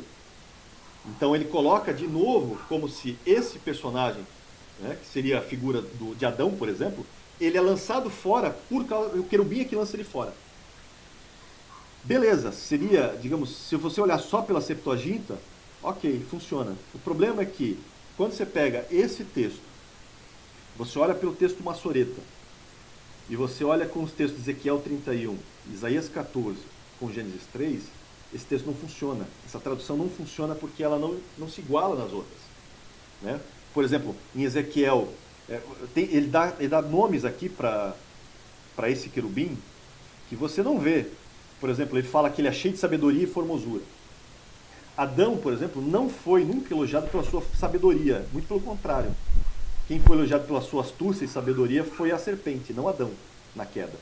S2: Então ele coloca de novo como se esse personagem, né, que seria a figura de Adão, por exemplo, ele é lançado fora por causa do querubim que lança ele fora. Beleza, seria, digamos, se você olhar só pela Septuaginta, ok, funciona. O problema é que, quando você pega esse texto, você olha pelo texto Massoreta, e você olha com os textos de Ezequiel 31, Isaías 14, com Gênesis 3, esse texto não funciona. Essa tradução não funciona porque ela não se iguala nas outras. Né? Por exemplo, em Ezequiel, ele dá nomes aqui para esse querubim que você não vê. Por exemplo, ele fala que ele é cheio de sabedoria e formosura. Adão, por exemplo, não foi nunca elogiado pela sua sabedoria, muito pelo contrário. Quem foi elogiado pela sua astúcia e sabedoria foi a serpente, não Adão, na queda.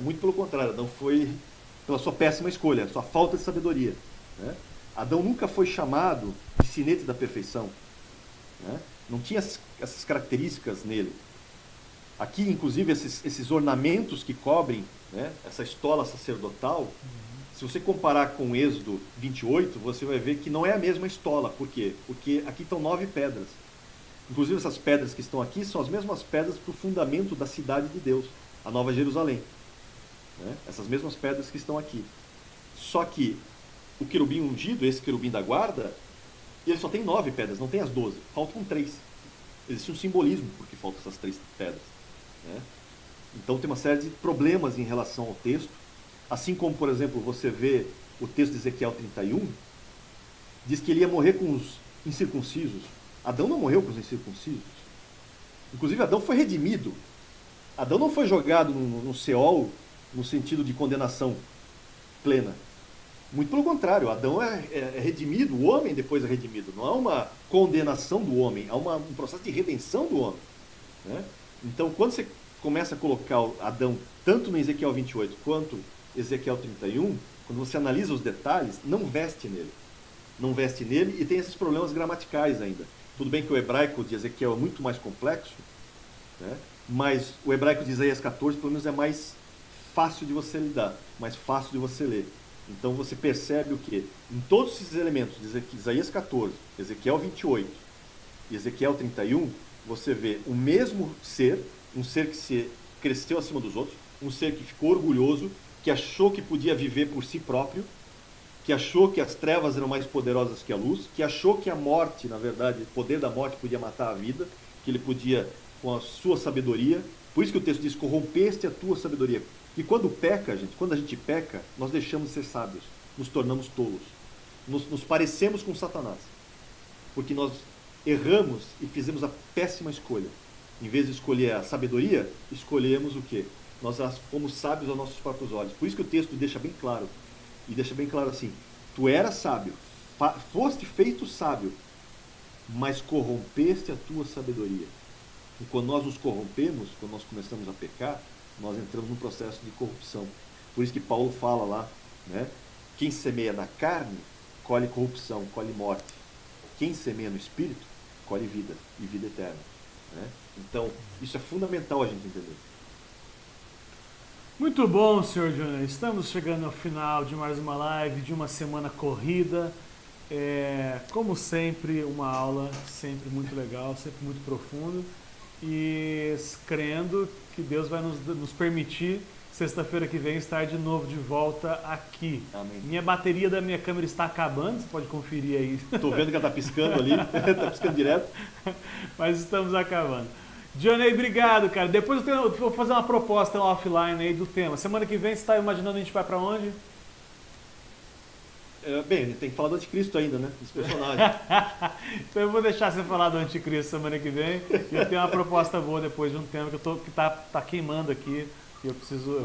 S2: Muito pelo contrário, Adão foi pela sua péssima escolha, sua falta de sabedoria. Né? Adão nunca foi chamado de sinete da perfeição. Né? Não tinha essas características nele. Aqui, inclusive, esses ornamentos que cobrem, né, essa estola sacerdotal, se você comparar com Êxodo 28, você vai ver que não é a mesma estola. Por quê? Porque aqui estão 9 pedras. Inclusive, essas pedras que estão aqui são as mesmas pedras para o fundamento da cidade de Deus, a Nova Jerusalém. Né? Essas mesmas pedras que estão aqui. Só que o querubim ungido, esse querubim da guarda, ele só tem 9 pedras, não tem as 12. Faltam 3. Existe um simbolismo porque faltam essas 3 pedras. Né? Então tem uma série de problemas em relação ao texto. Assim como, por exemplo, você vê o texto de Ezequiel 31, diz que ele ia morrer com os incircuncisos. Adão não morreu com os incircuncisos. Inclusive, Adão foi redimido. Adão não foi jogado no Seol no sentido de condenação plena. Muito pelo contrário, Adão é redimido, o homem depois é redimido. Não há uma condenação do homem, há um processo de redenção do homem. Né? Então, quando você começa a colocar Adão tanto no Ezequiel 28 quanto Ezequiel 31, quando você analisa os detalhes, não veste nele. Não veste nele e tem esses problemas gramaticais ainda. Tudo bem que o hebraico de Ezequiel é muito mais complexo, né? Mas o hebraico de Isaías 14 pelo menos é mais fácil de você lidar, mais fácil de você ler. Então você percebe o que? Em todos esses elementos de Isaías 14, Ezequiel 28 e Ezequiel 31, você vê o mesmo ser, um ser que se cresceu acima dos outros, um ser que ficou orgulhoso, que achou que podia viver por si próprio, que achou que as trevas eram mais poderosas que a luz, que achou que a morte, na verdade, o poder da morte podia matar a vida, que ele podia, com a sua sabedoria, por isso que o texto diz, corrompeste a tua sabedoria. que quando peca, gente, quando a gente peca, nós deixamos de ser sábios, nos tornamos tolos, nos parecemos com Satanás, porque nós erramos e fizemos a péssima escolha. Em vez de escolher a sabedoria, escolhemos o quê? Nós fomos sábios aos nossos próprios olhos. Por isso que o texto deixa bem claro, e deixa bem claro assim, tu eras sábio, foste feito sábio, mas corrompeste a tua sabedoria. E quando nós nos corrompemos, quando nós começamos a pecar, nós entramos num processo de corrupção. Por isso que Paulo fala lá, né? Quem semeia na carne, colhe corrupção, colhe morte. Quem semeia no Espírito, colhe vida, e vida eterna. Né? Então, isso é fundamental a gente entender.
S1: Muito bom, Sr. Júnior. Estamos chegando ao final de mais uma live, de uma semana corrida. Como sempre, uma aula sempre muito legal, sempre muito profundo. E crendo que Deus vai nos permitir, sexta-feira que vem, estar de novo de volta aqui.
S2: Amém.
S1: Minha bateria da minha câmera está acabando, você pode conferir aí.
S2: Estou vendo que ela está piscando ali, está piscando direto.
S1: Mas estamos acabando. Johnny, obrigado, cara. Depois eu vou fazer uma proposta offline aí do tema. Semana que vem, você está imaginando a gente vai para onde?
S2: Bem, tem que falar do anticristo ainda, né? Dos personagens.
S1: Então eu vou deixar você falar do anticristo semana que vem. E eu tenho uma proposta boa depois de um tema que tá queimando aqui. E eu preciso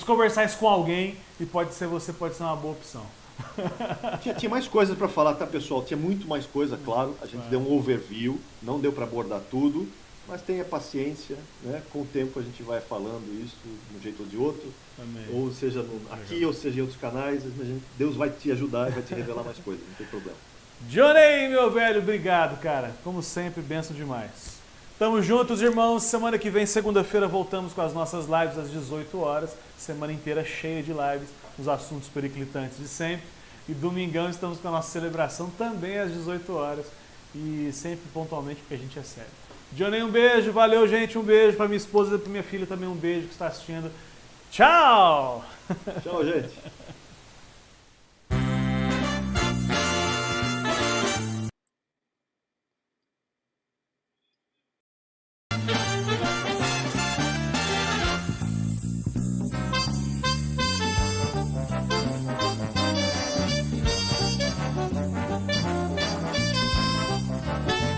S1: conversar isso com alguém e pode ser uma boa opção.
S2: Tinha mais coisas para falar, tá, pessoal? Tinha muito mais coisa, claro. A gente deu um overview, não deu para abordar tudo, mas tenha paciência, né? Com o tempo a gente vai falando isso de um jeito ou de outro.
S1: Amém.
S2: Ou seja aqui, ou seja em outros canais. Deus vai te ajudar e vai te revelar mais coisas, não tem problema.
S1: Johnny, meu velho, obrigado, cara. Como sempre, benção demais. Tamo juntos, irmãos. Semana que vem, segunda-feira, voltamos com as nossas lives às 18 horas. Semana inteira cheia de lives, os assuntos periclitantes de sempre. E domingão estamos com a nossa celebração também às 18 horas. E sempre pontualmente, porque a gente é sério. Johnny, um beijo. Valeu, gente. Um beijo para minha esposa e para minha filha também. Um beijo que está assistindo. Tchau!
S2: Tchau, gente.